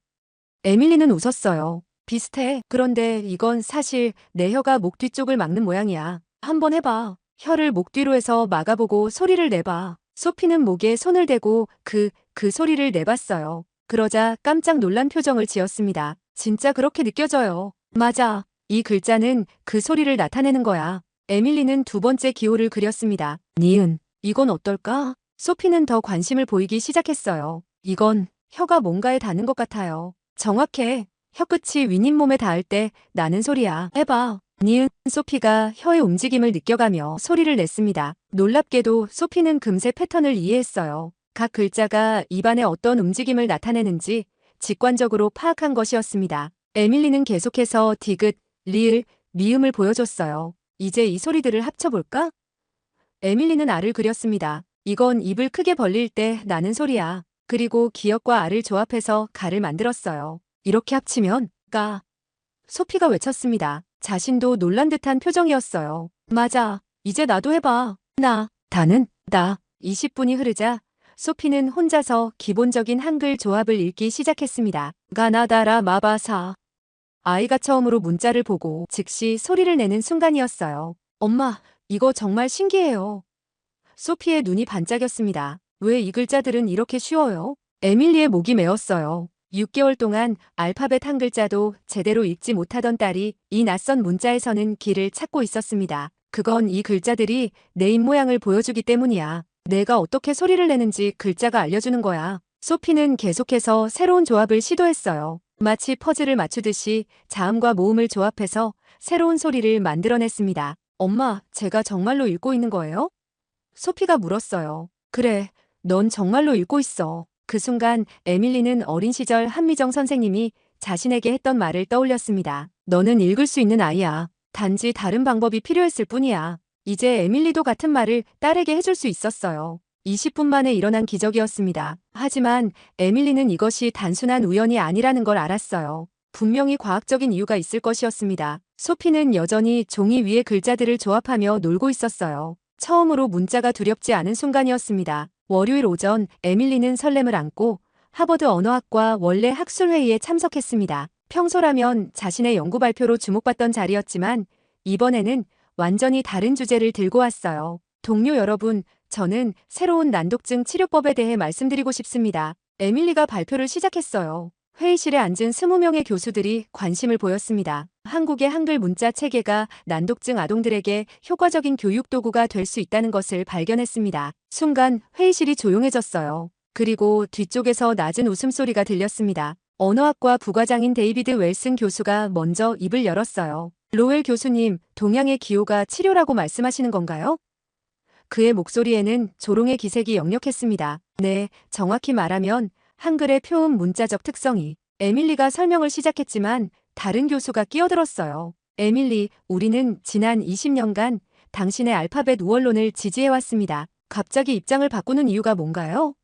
에밀리는 웃었어요. 비슷해. 그런데 이건 사실 내 혀가 목 뒤쪽을 막는 모양이야. 한번 해봐. 혀를 목 뒤로 해서 막아보고 소리를 내봐. 소피는 목에 손을 대고 그 소리를 내봤어요. 그러자 깜짝 놀란 표정을 지었습니다. 진짜 그렇게 느껴져요. 맞아. 이 글자는 그 소리를 나타내는 거야. 에밀리는 두 번째 기호를 그렸습니다. 니은. 이건 어떨까? 소피는 더 관심을 보이기 시작했어요. 이건 혀가 뭔가에 닿는 것 같아요. 정확해. 혀끝이 윗잇몸에 닿을 때 나는 소리야. 해봐. 니은. 소피가 혀의 움직임을 느껴가며 소리를 냈습니다. 놀랍게도 소피는 금세 패턴을 이해했어요. 각 글자가 입안에 어떤 움직임을 나타내는지 직관적으로 파악한 것이었습니다. 에밀리는 계속해서 디귿, 리을, 미음을 보여줬어요. 이제 이 소리들을 합쳐볼까? 에밀리는 알을 그렸습니다. 이건 입을 크게 벌릴 때 나는 소리야. 그리고 기역과 아를 조합해서 가를 만들었어요. 이렇게 합치면 가. 소피가 외쳤습니다. 자신도 놀란 듯한 표정이었어요. 맞아. 이제 나도 해봐. 다는 나. 20분이 흐르자 소피는 혼자서 기본적인 한글 조합을 읽기 시작했습니다. 가나다라 마바사. 아이가 처음으로 문자를 보고 즉시 소리를 내는 순간이었어요. 엄마, 이거 정말 신기해요. 소피의 눈이 반짝였습니다. 왜 이 글자들은 이렇게 쉬워요? 에밀리의 목이 메었어요. 6개월 동안 알파벳 한 글자도 제대로 읽지 못하던 딸이 이 낯선 문자에서는 길을 찾고 있었습니다. 그건 이 글자들이 내 입모양을 보여주기 때문이야. 내가 어떻게 소리를 내는지 글자가 알려주는 거야. 소피는 계속해서 새로운 조합을 시도했어요. 마치 퍼즐을 맞추듯이 자음과 모음을 조합해서 새로운 소리를 만들어냈습니다. 엄마, 제가 정말로 읽고 있는 거예요? 소피가 물었어요. 그래, 넌 정말로 읽고 있어. 그 순간 에밀리는 어린 시절 한미정 선생님이 자신에게 했던 말을 떠올렸습니다. 너는 읽을 수 있는 아이야. 단지 다른 방법이 필요했을 뿐이야. 이제 에밀리도 같은 말을 딸에게 해줄 수 있었어요. 20분 만에 일어난 기적이었습니다. 하지만 에밀리는 이것이 단순한 우연이 아니라는 걸 알았어요. 분명히 과학적인 이유가 있을 것이었습니다. 소피는 여전히 종이 위에 글자들을 조합하며 놀고 있었어요. 처음으로 문자가 두렵지 않은 순간이었습니다. 월요일 오전 에밀리는 설렘을 안고 하버드 언어학과 원래 학술회의에 참석했습니다. 평소라면 자신의 연구 발표로 주목받던 자리였지만 이번에는 완전히 다른 주제를 들고 왔어요. 동료 여러분, 저는 새로운 난독증 치료법에 대해 말씀드리고 싶습니다. 에밀리가 발표를 시작했어요. 회의실에 앉은 20명의 교수들이 관심을 보였습니다. 한국의 한글 문자 체계가 난독증 아동들에게 효과적인 교육 도구가 될 수 있다는 것을 발견했습니다. 순간 회의실이 조용해졌어요. 그리고 뒤쪽에서 낮은 웃음소리가 들렸습니다. 언어학과 부과장인 데이비드 웰슨 교수가 먼저 입을 열었어요. 로웰 교수님, 동양의 기호가 치료라고 말씀하시는 건가요? 그의 목소리에는 조롱의 기색이 역력했습니다. 네, 정확히 말하면 한글의 표음 문자적 특성이. 에밀리가 설명을 시작했지만 다른 교수가 끼어들었어요. 에밀리, 우리는 지난 20년간 당신의 알파벳 우월론을 지지해왔습니다. 갑자기 입장을 바꾸는 이유가 뭔가요?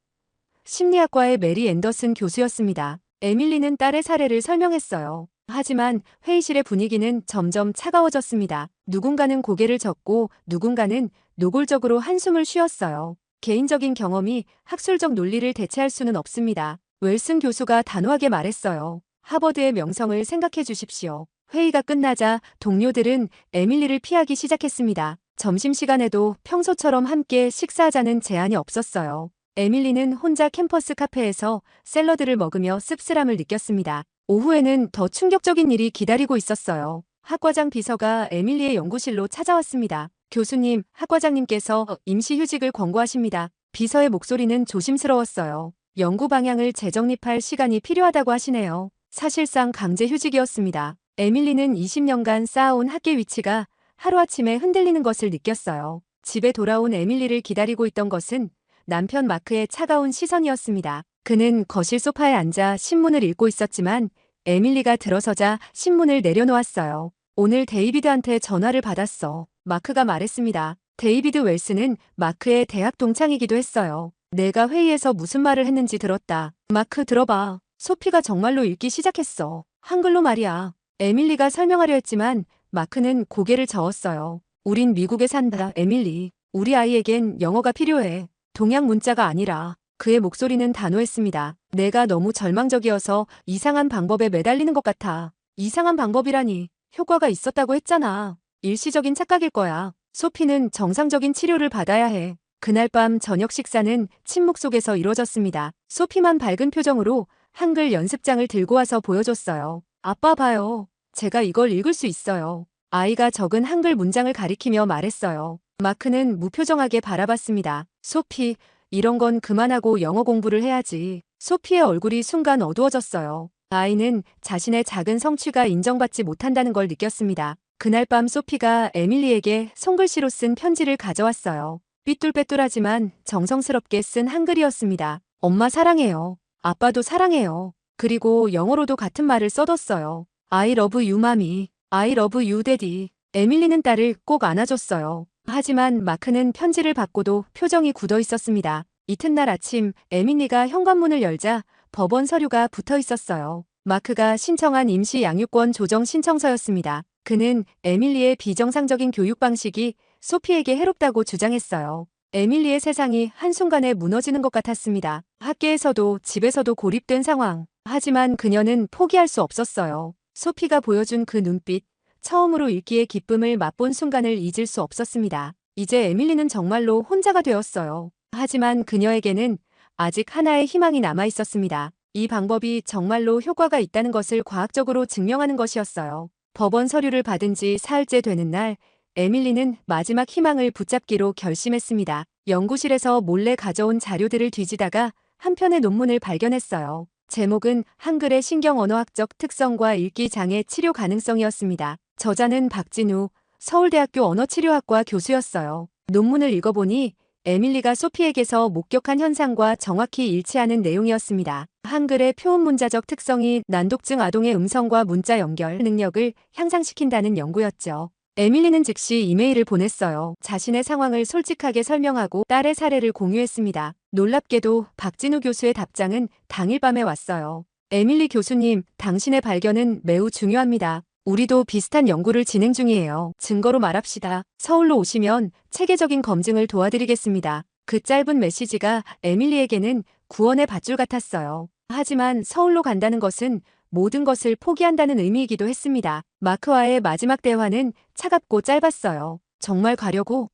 심리학과의 메리 앤더슨 교수였습니다. 에밀리는 딸의 사례를 설명했어요. 하지만 회의실의 분위기는 점점 차가워졌습니다. 누군가는 고개를 젓고 누군가는 노골적으로 한숨을 쉬었어요. 개인적인 경험이 학술적 논리를 대체할 수는 없습니다. 웰슨 교수가 단호하게 말했어요. 하버드의 명성을 생각해 주십시오. 회의가 끝나자 동료들은 에밀리를 피하기 시작했습니다. 점심시간에도 평소처럼 함께 식사하자는 제안이 없었어요. 에밀리는 혼자 캠퍼스 카페에서 샐러드를 먹으며 씁쓸함을 느꼈습니다. 오후에는 더 충격적인 일이 기다리고 있었어요. 학과장 비서가 에밀리의 연구실로 찾아왔습니다. 교수님, 학과장님께서 임시휴직을 권고하십니다. 비서의 목소리는 조심스러웠어요. 연구 방향을 재정립할 시간이 필요하다고 하시네요. 사실상 강제휴직이었습니다. 에밀리는 20년간 쌓아온 학계 위치가 하루아침에 흔들리는 것을 느꼈어요. 집에 돌아온 에밀리를 기다리고 있던 것은 남편 마크의 차가운 시선이었습니다. 그는 거실 소파에 앉아 신문을 읽고 있었지만 에밀리가 들어서자 신문을 내려놓았어요. 오늘 데이비드한테 전화를 받았어. 마크가 말했습니다. 데이비드 웰스는 마크의 대학 동창이기도 했어요. 내가 회의에서 무슨 말을 했는지 들었다. 마크 들어봐. 소피가 정말로 읽기 시작했어. 한글로 말이야. 에밀리가 설명하려 했지만 마크는 고개를 저었어요. 우린 미국에 산다, 에밀리. 우리 아이에겐 영어가 필요해. 동양 문자가 아니라. 그의 목소리는 단호했습니다. 내가 너무 절망적이어서 이상한 방법에 매달리는 것 같아. 이상한 방법이라니. 효과가 있었다고 했잖아. 일시적인 착각일 거야. 소피는 정상적인 치료를 받아야 해. 그날 밤 저녁 식사는 침묵 속에서 이루어졌습니다. 소피만 밝은 표정으로 한글 연습장을 들고 와서 보여줬어요. 아빠 봐요. 제가 이걸 읽을 수 있어요. 아이가 적은 한글 문장을 가리키며 말했어요. 마크는 무표정하게 바라봤습니다. 소피, 이런 건 그만하고 영어 공부를 해야지. 소피의 얼굴이 순간 어두워졌어요. 아이는 자신의 작은 성취가 인정받지 못한다는 걸 느꼈습니다. 그날 밤 소피가 에밀리에게 손글씨로 쓴 편지를 가져왔어요. 삐뚤빼뚤하지만 정성스럽게 쓴 한글이었습니다. 엄마 사랑해요. 아빠도 사랑해요. 그리고 영어로도 같은 말을 써뒀어요. I love you, mommy. I love you, daddy. 에밀리는 딸을 꼭 안아줬어요. 하지만 마크는 편지를 받고도 표정이 굳어 있었습니다. 이튿날 아침 에밀리가 현관문을 열자 법원 서류가 붙어 있었어요. 마크가 신청한 임시 양육권 조정 신청서였습니다. 그는 에밀리의 비정상적인 교육 방식이 소피에게 해롭다고 주장했어요. 에밀리의 세상이 한순간에 무너지는 것 같았습니다. 학교에서도 집에서도 고립된 상황. 하지만 그녀는 포기할 수 없었어요. 소피가 보여준 그 눈빛, 처음으로 읽기의 기쁨을 맛본 순간을 잊을 수 없었습니다. 이제 에밀리는 정말로 혼자가 되었어요. 하지만 그녀에게는 아직 하나의 희망이 남아 있었습니다. 이 방법이 정말로 효과가 있다는 것을 과학적으로 증명하는 것이었어요. 법원 서류를 받은 지 사흘째 되는 날, 에밀리는 마지막 희망을 붙잡기로 결심했습니다. 연구실에서 몰래 가져온 자료들을 뒤지다가 한 편의 논문을 발견했어요. 제목은 한글의 신경언어학적 특성과 읽기 장애 치료 가능성이었습니다. 저자는 박진우, 서울대학교 언어치료학과 교수였어요. 논문을 읽어보니 에밀리가 소피에게서 목격한 현상과 정확히 일치하는 내용이었습니다. 한글의 표현문자적 특성이 난독증 아동의 음성과 문자 연결 능력을 향상시킨다는 연구였죠. 에밀리는 즉시 이메일을 보냈어요. 자신의 상황을 솔직하게 설명하고 딸의 사례를 공유했습니다. 놀랍게도 박진우 교수의 답장은 당일 밤에 왔어요. 에밀리 교수님, 당신의 발견은 매우 중요합니다. 우리도 비슷한 연구를 진행 중이에요. 증거로 말합시다. 서울로 오시면 체계적인 검증을 도와드리겠습니다. 그 짧은 메시지가 에밀리에게는 구원의 밧줄 같았어요. 하지만 서울로 간다는 것은 모든 것을 포기한다는 의미이기도 했습니다. 마크와의 마지막 대화는 차갑고 짧았어요. 정말 가려고?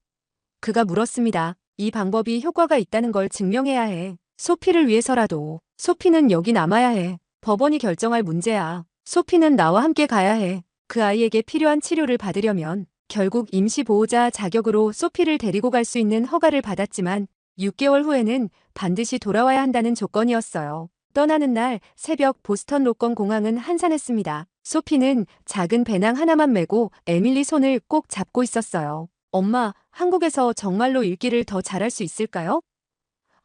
그가 물었습니다. 이 방법이 효과가 있다는 걸 증명해야 해. 소피를 위해서라도. 소피는 여기 남아야 해. 법원이 결정할 문제야. 소피는 나와 함께 가야 해. 그 아이에게 필요한 치료를 받으려면 결국 임시보호자 자격으로 소피를 데리고 갈 수 있는 허가를 받았지만 6개월 후에는 반드시 돌아와야 한다는 조건이었어요. 떠나는 날 새벽 보스턴 로건 공항은 한산했습니다. 소피는 작은 배낭 하나만 메고 에밀리 손을 꼭 잡고 있었어요. 엄마, 한국에서 정말로 읽기를 더 잘할 수 있을까요?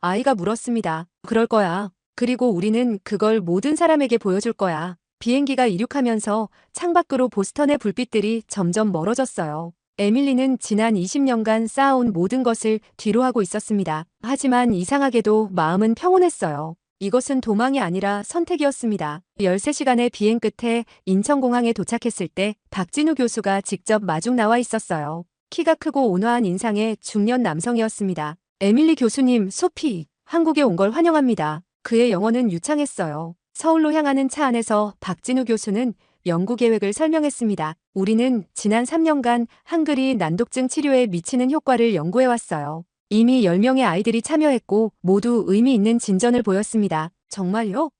아이가 물었습니다. 그럴 거야. 그리고 우리는 그걸 모든 사람에게 보여줄 거야. 비행기가 이륙하면서 창밖으로 보스턴의 불빛들이 점점 멀어졌어요. 에밀리는 지난 20년간 쌓아온 모든 것을 뒤로하고 있었습니다. 하지만 이상하게도 마음은 평온했어요. 이것은 도망이 아니라 선택이었습니다. 13시간의 비행 끝에 인천공항에 도착했을 때 박진우 교수가 직접 마중 나와 있었어요. 키가 크고 온화한 인상의 중년 남성이었습니다. 에밀리 교수님, 소피, 한국에 온 걸 환영합니다. 그의 영어는 유창했어요. 서울로 향하는 차 안에서 박진우 교수는 연구 계획을 설명했습니다. 우리는 지난 3년간 한글이 난독증 치료에 미치는 효과를 연구해왔어요. 이미 10명의 아이들이 참여했고 모두 의미 있는 진전을 보였습니다. 정말요?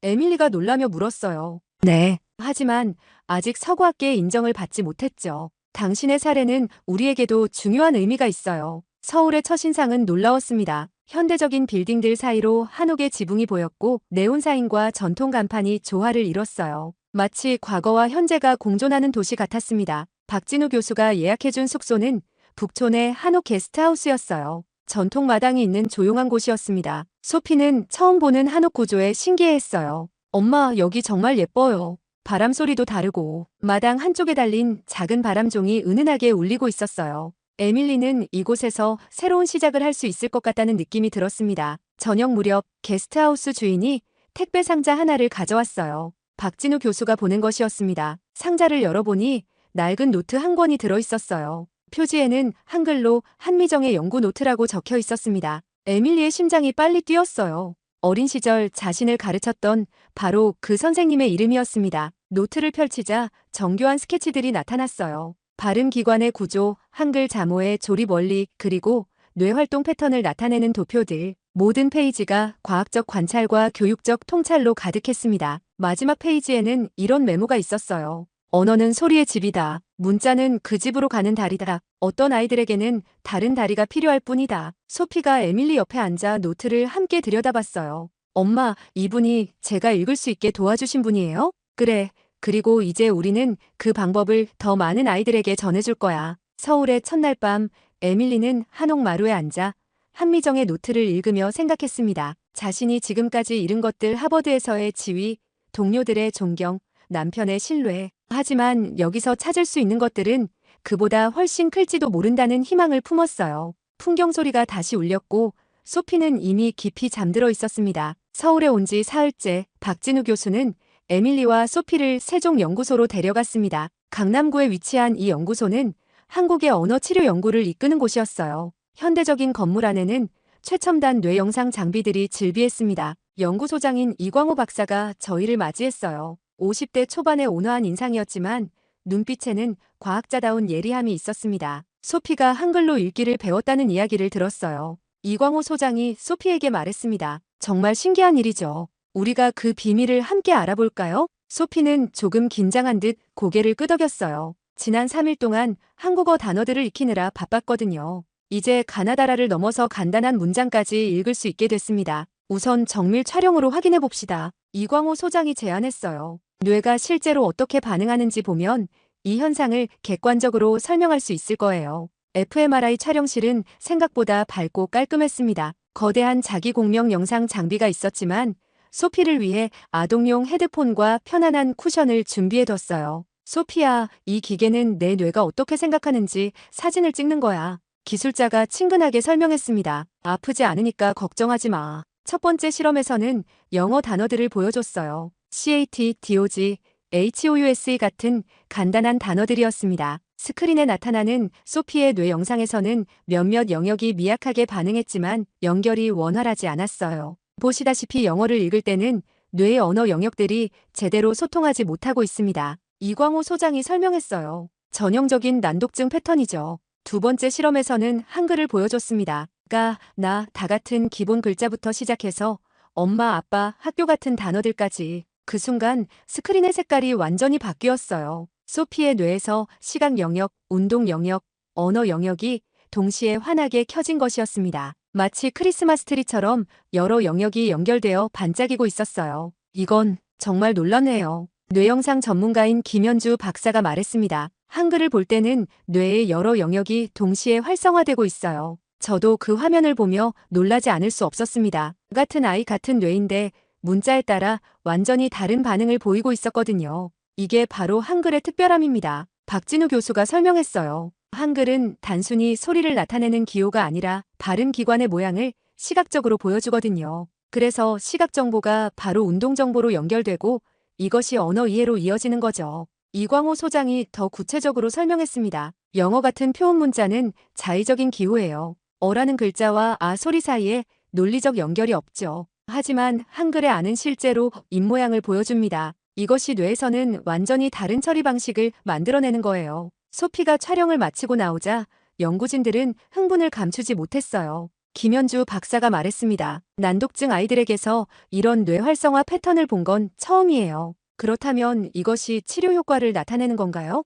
에밀리가 놀라며 물었어요. 네. 하지만 아직 서구학계의 인정을 받지 못했죠. 당신의 사례는 우리에게도 중요한 의미가 있어요. 서울의 첫인상은 놀라웠습니다. 현대적인 빌딩들 사이로 한옥의 지붕이 보였고 네온사인과 전통 간판이 조화를 이뤘어요. 마치 과거와 현재가 공존하는 도시 같았습니다. 박진우 교수가 예약해준 숙소는 북촌의 한옥 게스트하우스였어요. 전통 마당이 있는 조용한 곳이었습니다. 소피는 처음 보는 한옥 구조에 신기해했어요. 엄마, 여기 정말 예뻐요. 바람 소리도 다르고 마당 한쪽에 달린 작은 바람종이 은은하게 울리고 있었어요. 에밀리는 이곳에서 새로운 시작을 할 수 있을 것 같다는 느낌이 들었습니다. 저녁 무렵 게스트하우스 주인이 택배 상자 하나를 가져왔어요. 박진우 교수가 보낸 것이었습니다. 상자를 열어보니 낡은 노트 한 권이 들어있었어요. 표지에는 한글로 한미정의 연구 노트라고 적혀 있었습니다. 에밀리의 심장이 빨리 뛰었어요. 어린 시절 자신을 가르쳤던 바로 그 선생님의 이름이었습니다. 노트를 펼치자 정교한 스케치들이 나타났어요. 발음기관의 구조, 한글 자모의 조립 원리, 그리고 뇌활동 패턴을 나타내는 도표들. 모든 페이지가 과학적 관찰과 교육적 통찰로 가득했습니다. 마지막 페이지에는 이런 메모가 있었어요. 언어는 소리의 집이다. 문자는 그 집으로 가는 다리다. 어떤 아이들에게는 다른 다리가 필요할 뿐이다. 소피가 에밀리 옆에 앉아 노트를 함께 들여다봤어요. 엄마, 이분이 제가 읽을 수 있게 도와주신 분이에요? 그래. 그리고 이제 우리는 그 방법을 더 많은 아이들에게 전해줄 거야. 서울의 첫날 밤, 에밀리는 한옥 마루에 앉아 한미정의 노트를 읽으며 생각했습니다. 자신이 지금까지 잃은 것들, 하버드에서의 지위, 동료들의 존경, 남편의 신뢰. 하지만 여기서 찾을 수 있는 것들은 그보다 훨씬 클지도 모른다는 희망을 품었어요. 풍경 소리가 다시 울렸고 소피는 이미 깊이 잠들어 있었습니다. 서울에 온 지 사흘째 박진우 교수는 에밀리와 소피를 세종연구소로 데려갔습니다. 강남구에 위치한 이 연구소는 한국의 언어 치료 연구를 이끄는 곳이었어요. 현대적인 건물 안에는 최첨단 뇌영상 장비들이 즐비했습니다. 연구소장인 이광호 박사가 저희를 맞이했어요. 50대 초반의 온화한 인상이었지만 눈빛에는 과학자다운 예리함이 있었습니다. 소피가 한글로 읽기를 배웠다는 이야기를 들었어요. 이광호 소장이 소피에게 말했습니다. 정말 신기한 일이죠. 우리가 그 비밀을 함께 알아볼까요? 소피는 조금 긴장한 듯 고개를 끄덕였어요. 지난 3일 동안 한국어 단어들을 익히느라 바빴거든요. 이제 가나다라를 넘어서 간단한 문장까지 읽을 수 있게 됐습니다. 우선 정밀 촬영으로 확인해 봅시다. 이광호 소장이 제안했어요. 뇌가 실제로 어떻게 반응하는지 보면 이 현상을 객관적으로 설명할 수 있을 거예요. fMRI 촬영실은 생각보다 밝고 깔끔했습니다. 거대한 자기 공명 영상 장비가 있었지만 소피를 위해 아동용 헤드폰과 편안한 쿠션을 준비해뒀어요. 소피야, 이 기계는 내 뇌가 어떻게 생각하는지 사진을 찍는 거야. 기술자가 친근하게 설명했습니다. 아프지 않으니까 걱정하지 마. 첫 번째 실험에서는 영어 단어들을 보여줬어요. CAT, DOG, HOUSE 같은 간단한 단어들이었습니다. 스크린에 나타나는 소피의 뇌 영상에서는 몇몇 영역이 미약하게 반응했지만 연결이 원활하지 않았어요. 보시다시피 영어를 읽을 때는 뇌의 언어 영역들이 제대로 소통하지 못하고 있습니다. 이광호 소장이 설명했어요. 전형적인 난독증 패턴이죠. 두 번째 실험에서는 한글을 보여줬습니다. 가, 나, 다 같은 기본 글자부터 시작해서 엄마, 아빠, 학교 같은 단어들까지. 그 순간 스크린의 색깔이 완전히 바뀌었어요. 소피의 뇌에서 시각 영역, 운동 영역, 언어 영역이 동시에 환하게 켜진 것이었습니다. 마치 크리스마스 트리처럼 여러 영역이 연결되어 반짝이고 있었어요. 이건 정말 놀랍네요. 뇌영상 전문가인 김현주 박사가 말했습니다. 한글을 볼 때는 뇌의 여러 영역이 동시에 활성화되고 있어요. 저도 그 화면을 보며 놀라지 않을 수 없었습니다. 같은 아이 같은 뇌인데 문자에 따라 완전히 다른 반응을 보이고 있었거든요. 이게 바로 한글의 특별함입니다. 박진우 교수가 설명했어요. 한글은 단순히 소리를 나타내는 기호가 아니라 발음 기관의 모양을 시각적으로 보여주거든요. 그래서 시각 정보가 바로 운동 정보로 연결되고 이것이 언어 이해로 이어지는 거죠. 이광호 소장이 더 구체적으로 설명했습니다. 영어 같은 표현 문자는 자의적인 기호예요. 어라는 글자와 아 소리 사이에 논리적 연결이 없죠. 하지만 한글의 아는 실제로 입모양을 보여줍니다. 이것이 뇌에서는 완전히 다른 처리 방식을 만들어내는 거예요. 소피가 촬영을 마치고 나오자 연구진들은 흥분을 감추지 못했어요. 김현주 박사가 말했습니다. 난독증 아이들에게서 이런 뇌 활성화 패턴을 본 건 처음이에요. 그렇다면 이것이 치료 효과를 나타내는 건가요?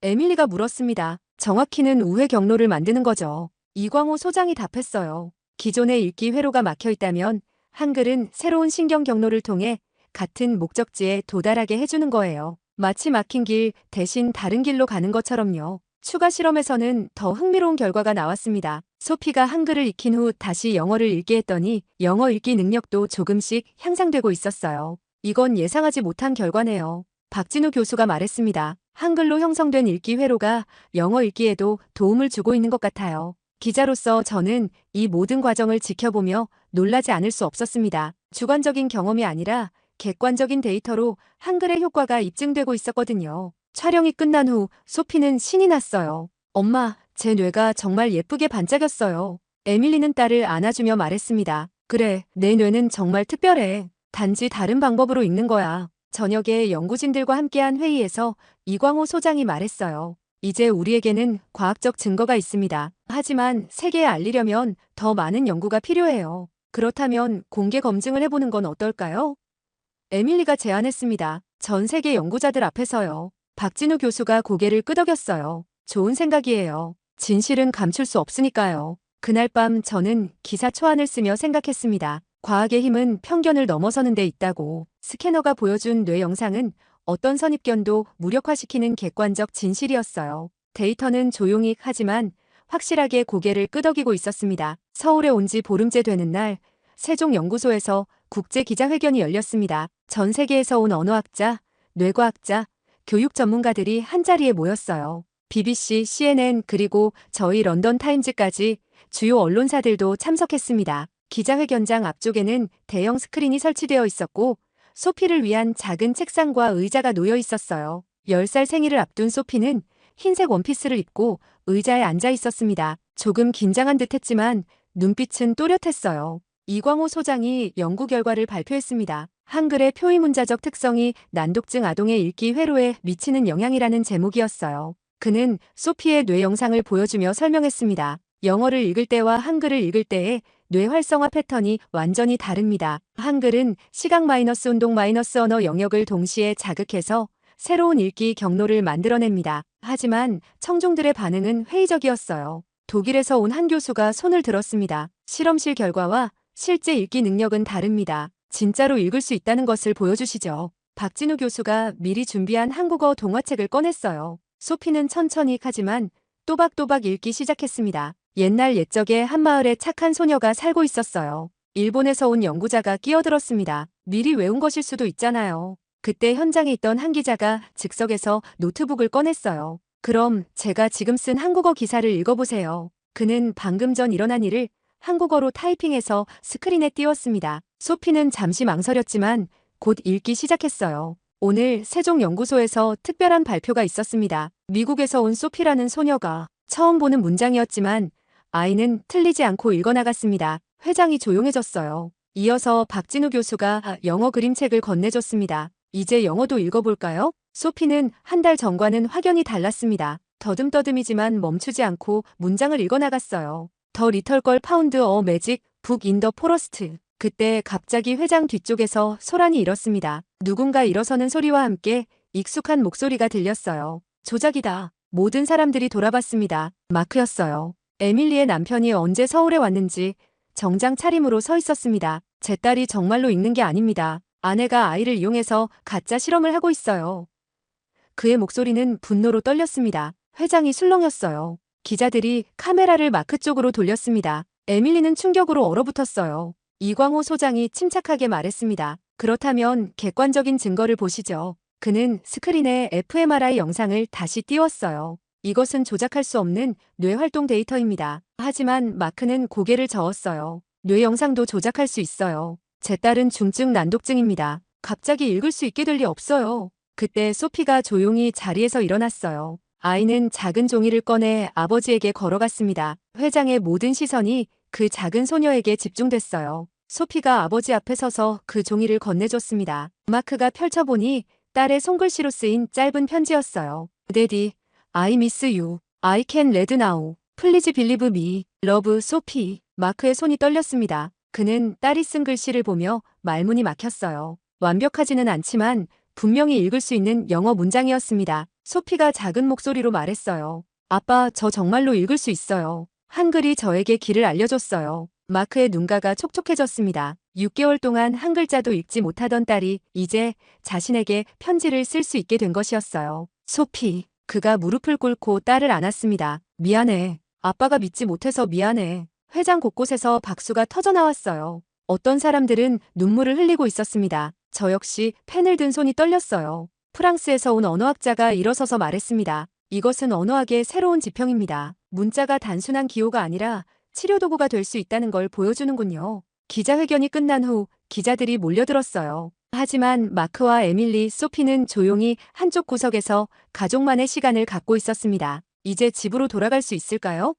에밀리가 물었습니다. 정확히는 우회 경로를 만드는 거죠. 이광호 소장이 답했어요. 기존의 읽기 회로가 막혀 있다면 한글은 새로운 신경 경로를 통해 같은 목적지에 도달하게 해주는 거예요. 마치 막힌 길 대신 다른 길로 가는 것처럼요. 추가 실험에서는 더 흥미로운 결과가 나왔습니다. 소피가 한글을 익힌 후 다시 영어를 읽게 했더니 영어 읽기 능력도 조금씩 향상되고 있었어요. 이건 예상하지 못한 결과네요. 박진우 교수가 말했습니다. 한글로 형성된 읽기 회로가 영어 읽기에도 도움을 주고 있는 것 같아요. 기자로서 저는 이 모든 과정을 지켜보며 놀라지 않을 수 없었습니다. 주관적인 경험이 아니라 객관적인 데이터로 한글의 효과가 입증되고 있었거든요. 촬영이 끝난 후 소피는 신이 났어요. 엄마, 제 뇌가 정말 예쁘게 반짝였어요. 에밀리는 딸을 안아주며 말했습니다. 그래, 내 뇌는 정말 특별해. 단지 다른 방법으로 읽는 거야. 저녁에 연구진들과 함께한 회의에서 이광호 소장이 말했어요. 이제 우리에게는 과학적 증거가 있습니다. 하지만 세계에 알리려면 더 많은 연구가 필요해요. 그렇다면 공개 검증을 해보는 건 어떨까요? 에밀리가 제안했습니다. 전 세계 연구자들 앞에서요. 박진우 교수가 고개를 끄덕였어요. 좋은 생각이에요. 진실은 감출 수 없으니까요. 그날 밤 저는 기사 초안을 쓰며 생각했습니다. 과학의 힘은 편견을 넘어서는 데 있다고. 스캐너가 보여준 뇌 영상은 어떤 선입견도 무력화시키는 객관적 진실이었어요. 데이터는 조용히 하지만 확실하게 고개를 끄덕이고 있었습니다. 서울에 온 지 보름째 되는 날 세종연구소에서 국제기자회견이 열렸습니다. 전 세계에서 온 언어학자, 뇌과학자, 교육 전문가들이 한자리에 모였어요. BBC, CNN 그리고 저희 런던 타임즈까지 주요 언론사들도 참석했습니다. 기자회견장 앞쪽에는 대형 스크린이 설치되어 있었고 소피를 위한 작은 책상과 의자가 놓여 있었어요. 10살 생일을 앞둔 소피는 흰색 원피스를 입고 의자에 앉아 있었습니다. 조금 긴장한 듯 했지만 눈빛은 또렷했어요. 이광호 소장이 연구 결과를 발표했습니다. 한글의 표의문자적 특성이 난독증 아동의 읽기 회로에 미치는 영향이라는 제목이었어요. 그는 소피의 뇌 영상을 보여주며 설명했습니다. 영어를 읽을 때와 한글을 읽을 때의 뇌 활성화 패턴이 완전히 다릅니다. 한글은 시각 마이너스 운동 마이너스 언어 영역을 동시에 자극해서 새로운 읽기 경로를 만들어냅니다. 하지만 청중들의 반응은 회의적이었어요. 독일에서 온 한 교수가 손을 들었습니다. 실험실 결과와 실제 읽기 능력은 다릅니다. 진짜로 읽을 수 있다는 것을 보여주시죠. 박진우 교수가 미리 준비한 한국어 동화책을 꺼냈어요. 소피는 천천히 하지만 또박또박 읽기 시작했습니다. 옛날 옛적에 한 마을에 착한 소녀가 살고 있었어요. 일본에서 온 연구자가 끼어들었습니다. 미리 외운 것일 수도 있잖아요. 그때 현장에 있던 한 기자가 즉석에서 노트북을 꺼냈어요. 그럼 제가 지금 쓴 한국어 기사를 읽어보세요. 그는 방금 전 일어난 일을 한국어로 타이핑해서 스크린에 띄웠습니다. 소피는 잠시 망설였지만 곧 읽기 시작했어요. 오늘 세종연구소에서 특별한 발표가 있었습니다. 미국에서 온 소피라는 소녀가 처음 보는 문장이었지만 아이는 틀리지 않고 읽어나갔습니다. 회장이 조용해졌어요. 이어서 박진우 교수가 영어 그림책을 건네줬습니다. 이제 영어도 읽어볼까요? 소피는 한 달 전과는 확연히 달랐습니다. 더듬더듬이지만 멈추지 않고 문장을 읽어나갔어요. 더 리털걸 파운드 어 매직 북 인 더 포러스트. 그때 갑자기 회장 뒤쪽에서 소란이 일었습니다. 누군가 일어서는 소리와 함께 익숙한 목소리가 들렸어요. 조작이다. 모든 사람들이 돌아봤습니다. 마크였어요. 에밀리의 남편이 언제 서울에 왔는지 정장 차림으로 서 있었습니다. 제 딸이 정말로 읽는 게 아닙니다. 아내가 아이를 이용해서 가짜 실험을 하고 있어요. 그의 목소리는 분노로 떨렸습니다. 회장이 술렁였어요. 기자들이 카메라를 마크 쪽으로 돌렸습니다. 에밀리는 충격으로 얼어붙었어요. 이광호 소장이 침착하게 말했습니다. 그렇다면 객관적인 증거를 보시죠. 그는 스크린에 fMRI 영상을 다시 띄웠어요. 이것은 조작할 수 없는 뇌활동 데이터입니다. 하지만 마크는 고개를 저었어요. 뇌 영상도 조작할 수 있어요. 제 딸은 중증 난독증입니다. 갑자기 읽을 수 있게 될 리 없어요. 그때 소피가 조용히 자리에서 일어났어요. 아이는 작은 종이를 꺼내 아버지에게 걸어갔습니다. 회장의 모든 시선이 그 작은 소녀에게 집중됐어요. 소피가 아버지 앞에 서서 그 종이를 건네줬습니다. 마크가 펼쳐보니 딸의 손글씨로 쓰인 짧은 편지였어요. Daddy, I miss you. I can read now. Please believe me. Love, Sophie. 마크의 손이 떨렸습니다. 그는 딸이 쓴 글씨를 보며 말문이 막혔어요. 완벽하지는 않지만 분명히 읽을 수 있는 영어 문장이었습니다. 소피가 작은 목소리로 말했어요. 아빠, 저 정말로 읽을 수 있어요. 한글이 저에게 길을 알려줬어요. 마크의 눈가가 촉촉해졌습니다. 6개월 동안 한 글자도 읽지 못하던 딸이 이제 자신에게 편지를 쓸 수 있게 된 것이었어요. 소피, 그가 무릎을 꿇고 딸을 안았습니다. 미안해. 아빠가 믿지 못해서 미안해. 회장 곳곳에서 박수가 터져나왔어요. 어떤 사람들은 눈물을 흘리고 있었습니다. 저 역시 펜을 든 손이 떨렸어요. 프랑스에서 온 언어학자가 일어서서 말했습니다. 이것은 언어학의 새로운 지평입니다. 문자가 단순한 기호가 아니라 치료도구가 될 수 있다는 걸 보여주는군요. 기자회견이 끝난 후 기자들이 몰려들었어요. 하지만 마크와 에밀리, 소피는 조용히 한쪽 구석에서 가족만의 시간을 갖고 있었습니다. 이제 집으로 돌아갈 수 있을까요?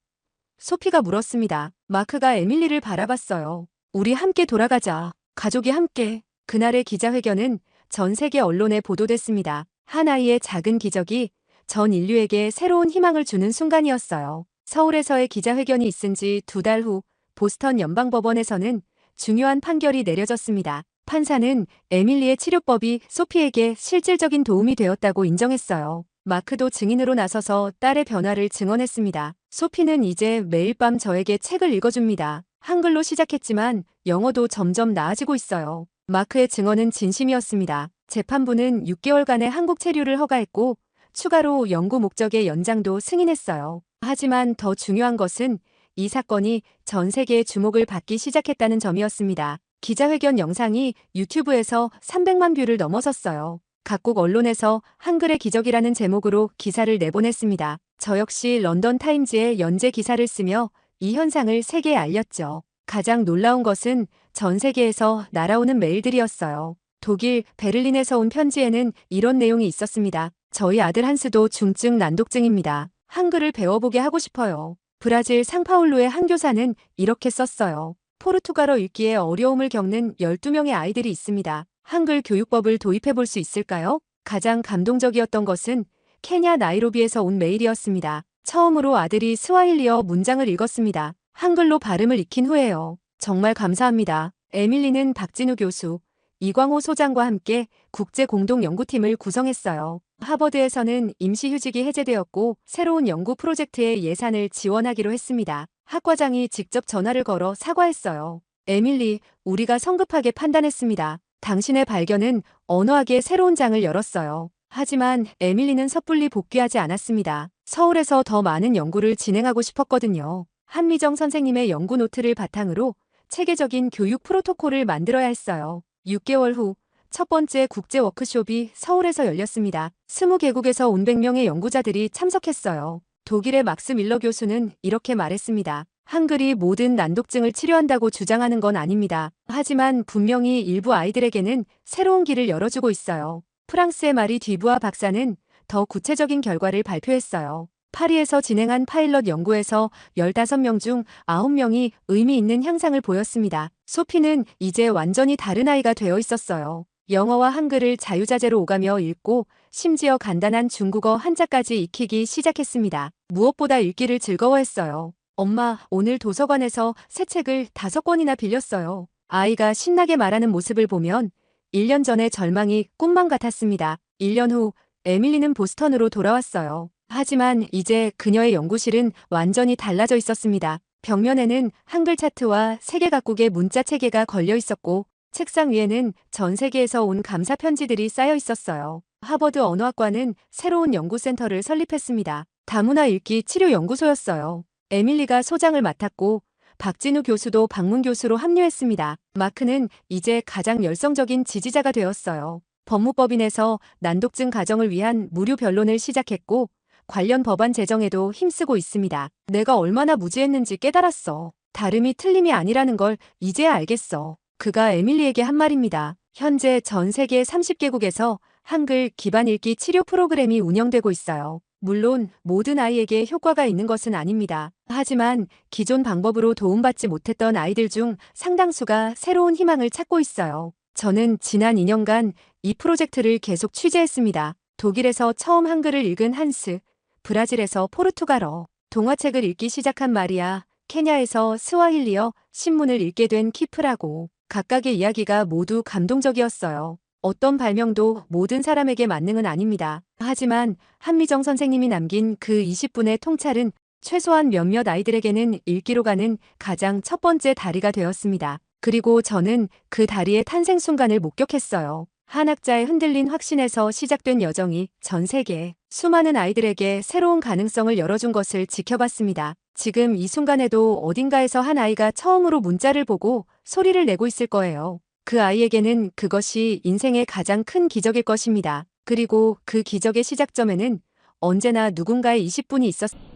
소피가 물었습니다. 마크가 에밀리를 바라봤어요. 우리 함께 돌아가자. 가족이 함께. 그날의 기자회견은 전 세계 언론에 보도됐습니다. 한 아이의 작은 기적이 전 인류에게 새로운 희망을 주는 순간이었어요. 서울에서의 기자회견이 있은 지 2달 후 보스턴 연방법원에서는 중요한 판결이 내려졌습니다. 판사는 에밀리의 치료법이 소피에게 실질적인 도움이 되었다고 인정했어요. 마크도 증인으로 나서서 딸의 변화를 증언했습니다. 소피는 이제 매일 밤 저에게 책을 읽어줍니다. 한글로 시작했지만 영어도 점점 나아지고 있어요. 마크의 증언은 진심이었습니다. 재판부는 6개월간의 한국 체류를 허가했고 추가로 연구 목적의 연장도 승인했어요. 하지만 더 중요한 것은 이 사건이 전 세계의 주목을 받기 시작했다는 점이었습니다. 기자회견 영상이 유튜브에서 300만 뷰를 넘어섰어요. 각국 언론에서 한글의 기적이라는 제목으로 기사를 내보냈습니다. 저 역시 런던 타임즈에 연재 기사를 쓰며 이 현상을 세계에 알렸죠. 가장 놀라운 것은 전 세계에서 날아오는 메일들이었어요. 독일 베를린에서 온 편지에는 이런 내용이 있었습니다. 저희 아들 한스도 중증 난독증입니다. 한글을 배워보게 하고 싶어요. 브라질 상파울루의 한 교사는 이렇게 썼어요. 포르투갈어 읽기에 어려움을 겪는 12명의 아이들이 있습니다. 한글 교육법을 도입해 볼 수 있을까요? 가장 감동적이었던 것은 케냐 나이로비에서 온 메일이었습니다. 처음으로 아들이 스와힐리어 문장을 읽었습니다. 한글로 발음을 익힌 후에요. 정말 감사합니다. 에밀리는 박진우 교수, 이광호 소장과 함께 국제공동연구팀을 구성했어요. 하버드에서는 임시휴직이 해제되었고 새로운 연구 프로젝트의 예산을 지원하기로 했습니다. 학과장이 직접 전화를 걸어 사과했어요. 에밀리, 우리가 성급하게 판단했습니다. 당신의 발견은 언어학의 새로운 장을 열었어요. 하지만 에밀리는 섣불리 복귀하지 않았습니다. 서울에서 더 많은 연구를 진행하고 싶었거든요. 한미정 선생님의 연구 노트를 바탕으로 체계적인 교육 프로토콜을 만들어야 했어요. 6개월 후 첫 번째 국제 워크숍이 서울에서 열렸습니다. 20개국에서 온 100명의 연구자들이 참석했어요. 독일의 막스 밀러 교수는 이렇게 말했습니다. 한글이 모든 난독증을 치료한다고 주장하는 건 아닙니다. 하지만 분명히 일부 아이들에게는 새로운 길을 열어주고 있어요. 프랑스의 마리 뒤부아 박사는 더 구체적인 결과를 발표했어요. 파리에서 진행한 파일럿 연구에서 15명 중 9명이 의미 있는 향상을 보였습니다. 소피는 이제 완전히 다른 아이가 되어 있었어요. 영어와 한글을 자유자재로 오가며 읽고 심지어 간단한 중국어 한자까지 익히기 시작했습니다. 무엇보다 읽기를 즐거워했어요. 엄마, 오늘 도서관에서 새 책을 5권이나 빌렸어요. 아이가 신나게 말하는 모습을 보면 1년 전의 절망이 꿈만 같았습니다. 1년 후 에밀리는 보스턴으로 돌아왔어요. 하지만 이제 그녀의 연구실은 완전히 달라져 있었습니다. 벽면에는 한글 차트와 세계 각국의 문자 체계가 걸려 있었고 책상 위에는 전 세계에서 온 감사 편지들이 쌓여 있었어요. 하버드 언어학과는 새로운 연구센터를 설립했습니다. 다문화 읽기 치료 연구소였어요. 에밀리가 소장을 맡았고 박진우 교수도 방문 교수로 합류했습니다. 마크는 이제 가장 열성적인 지지자가 되었어요. 법무법인에서 난독증 가정을 위한 무료 변론을 시작했고 관련 법안 제정에도 힘쓰고 있습니다. 내가 얼마나 무지했는지 깨달았어. 다름이 틀림이 아니라는 걸 이제야 알겠어. 그가 에밀리에게 한 말입니다. 현재 전 세계 30개국에서 한글 기반 읽기 치료 프로그램이 운영되고 있어요. 물론 모든 아이에게 효과가 있는 것은 아닙니다. 하지만 기존 방법으로 도움받지 못했던 아이들 중 상당수가 새로운 희망을 찾고 있어요. 저는 지난 2년간 이 프로젝트를 계속 취재했습니다. 독일에서 처음 한글을 읽은 한스, 브라질에서 포르투갈어, 동화책을 읽기 시작한 마리아, 케냐에서 스와힐리어, 신문을 읽게 된 키프라고. 각각의 이야기가 모두 감동적이었어요. 어떤 발명도 모든 사람에게 만능은 아닙니다. 하지만 한미정 선생님이 남긴 그 20분의 통찰은 최소한 몇몇 아이들에게는 읽기로 가는 가장 첫 번째 다리가 되었습니다. 그리고 저는 그 다리의 탄생 순간을 목격했어요. 한 학자의 흔들린 확신에서 시작된 여정이 전 세계 수많은 아이들에게 새로운 가능성을 열어준 것을 지켜봤습니다. 지금 이 순간에도 어딘가에서 한 아이가 처음으로 문자를 보고 소리를 내고 있을 거예요. 그 아이에게는 그것이 인생의 가장 큰 기적일 것입니다. 그리고 그 기적의 시작점에는 언제나 누군가의 20분이 있었습니다.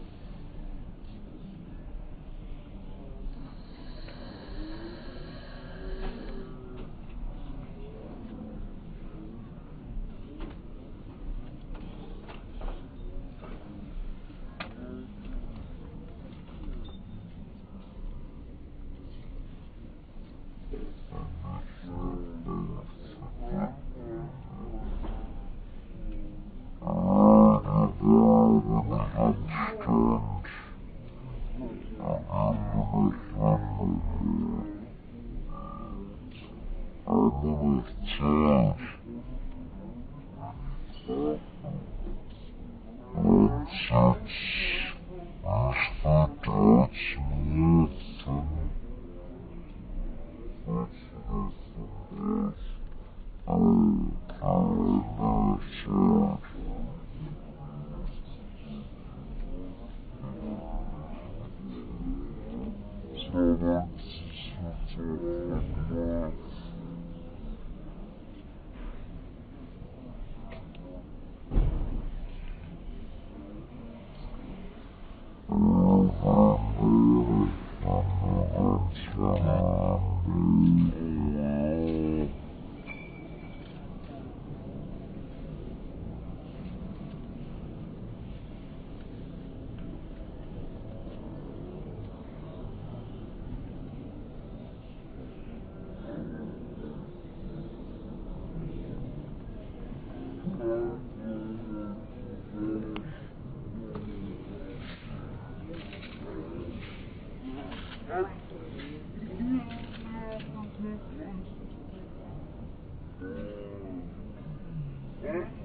This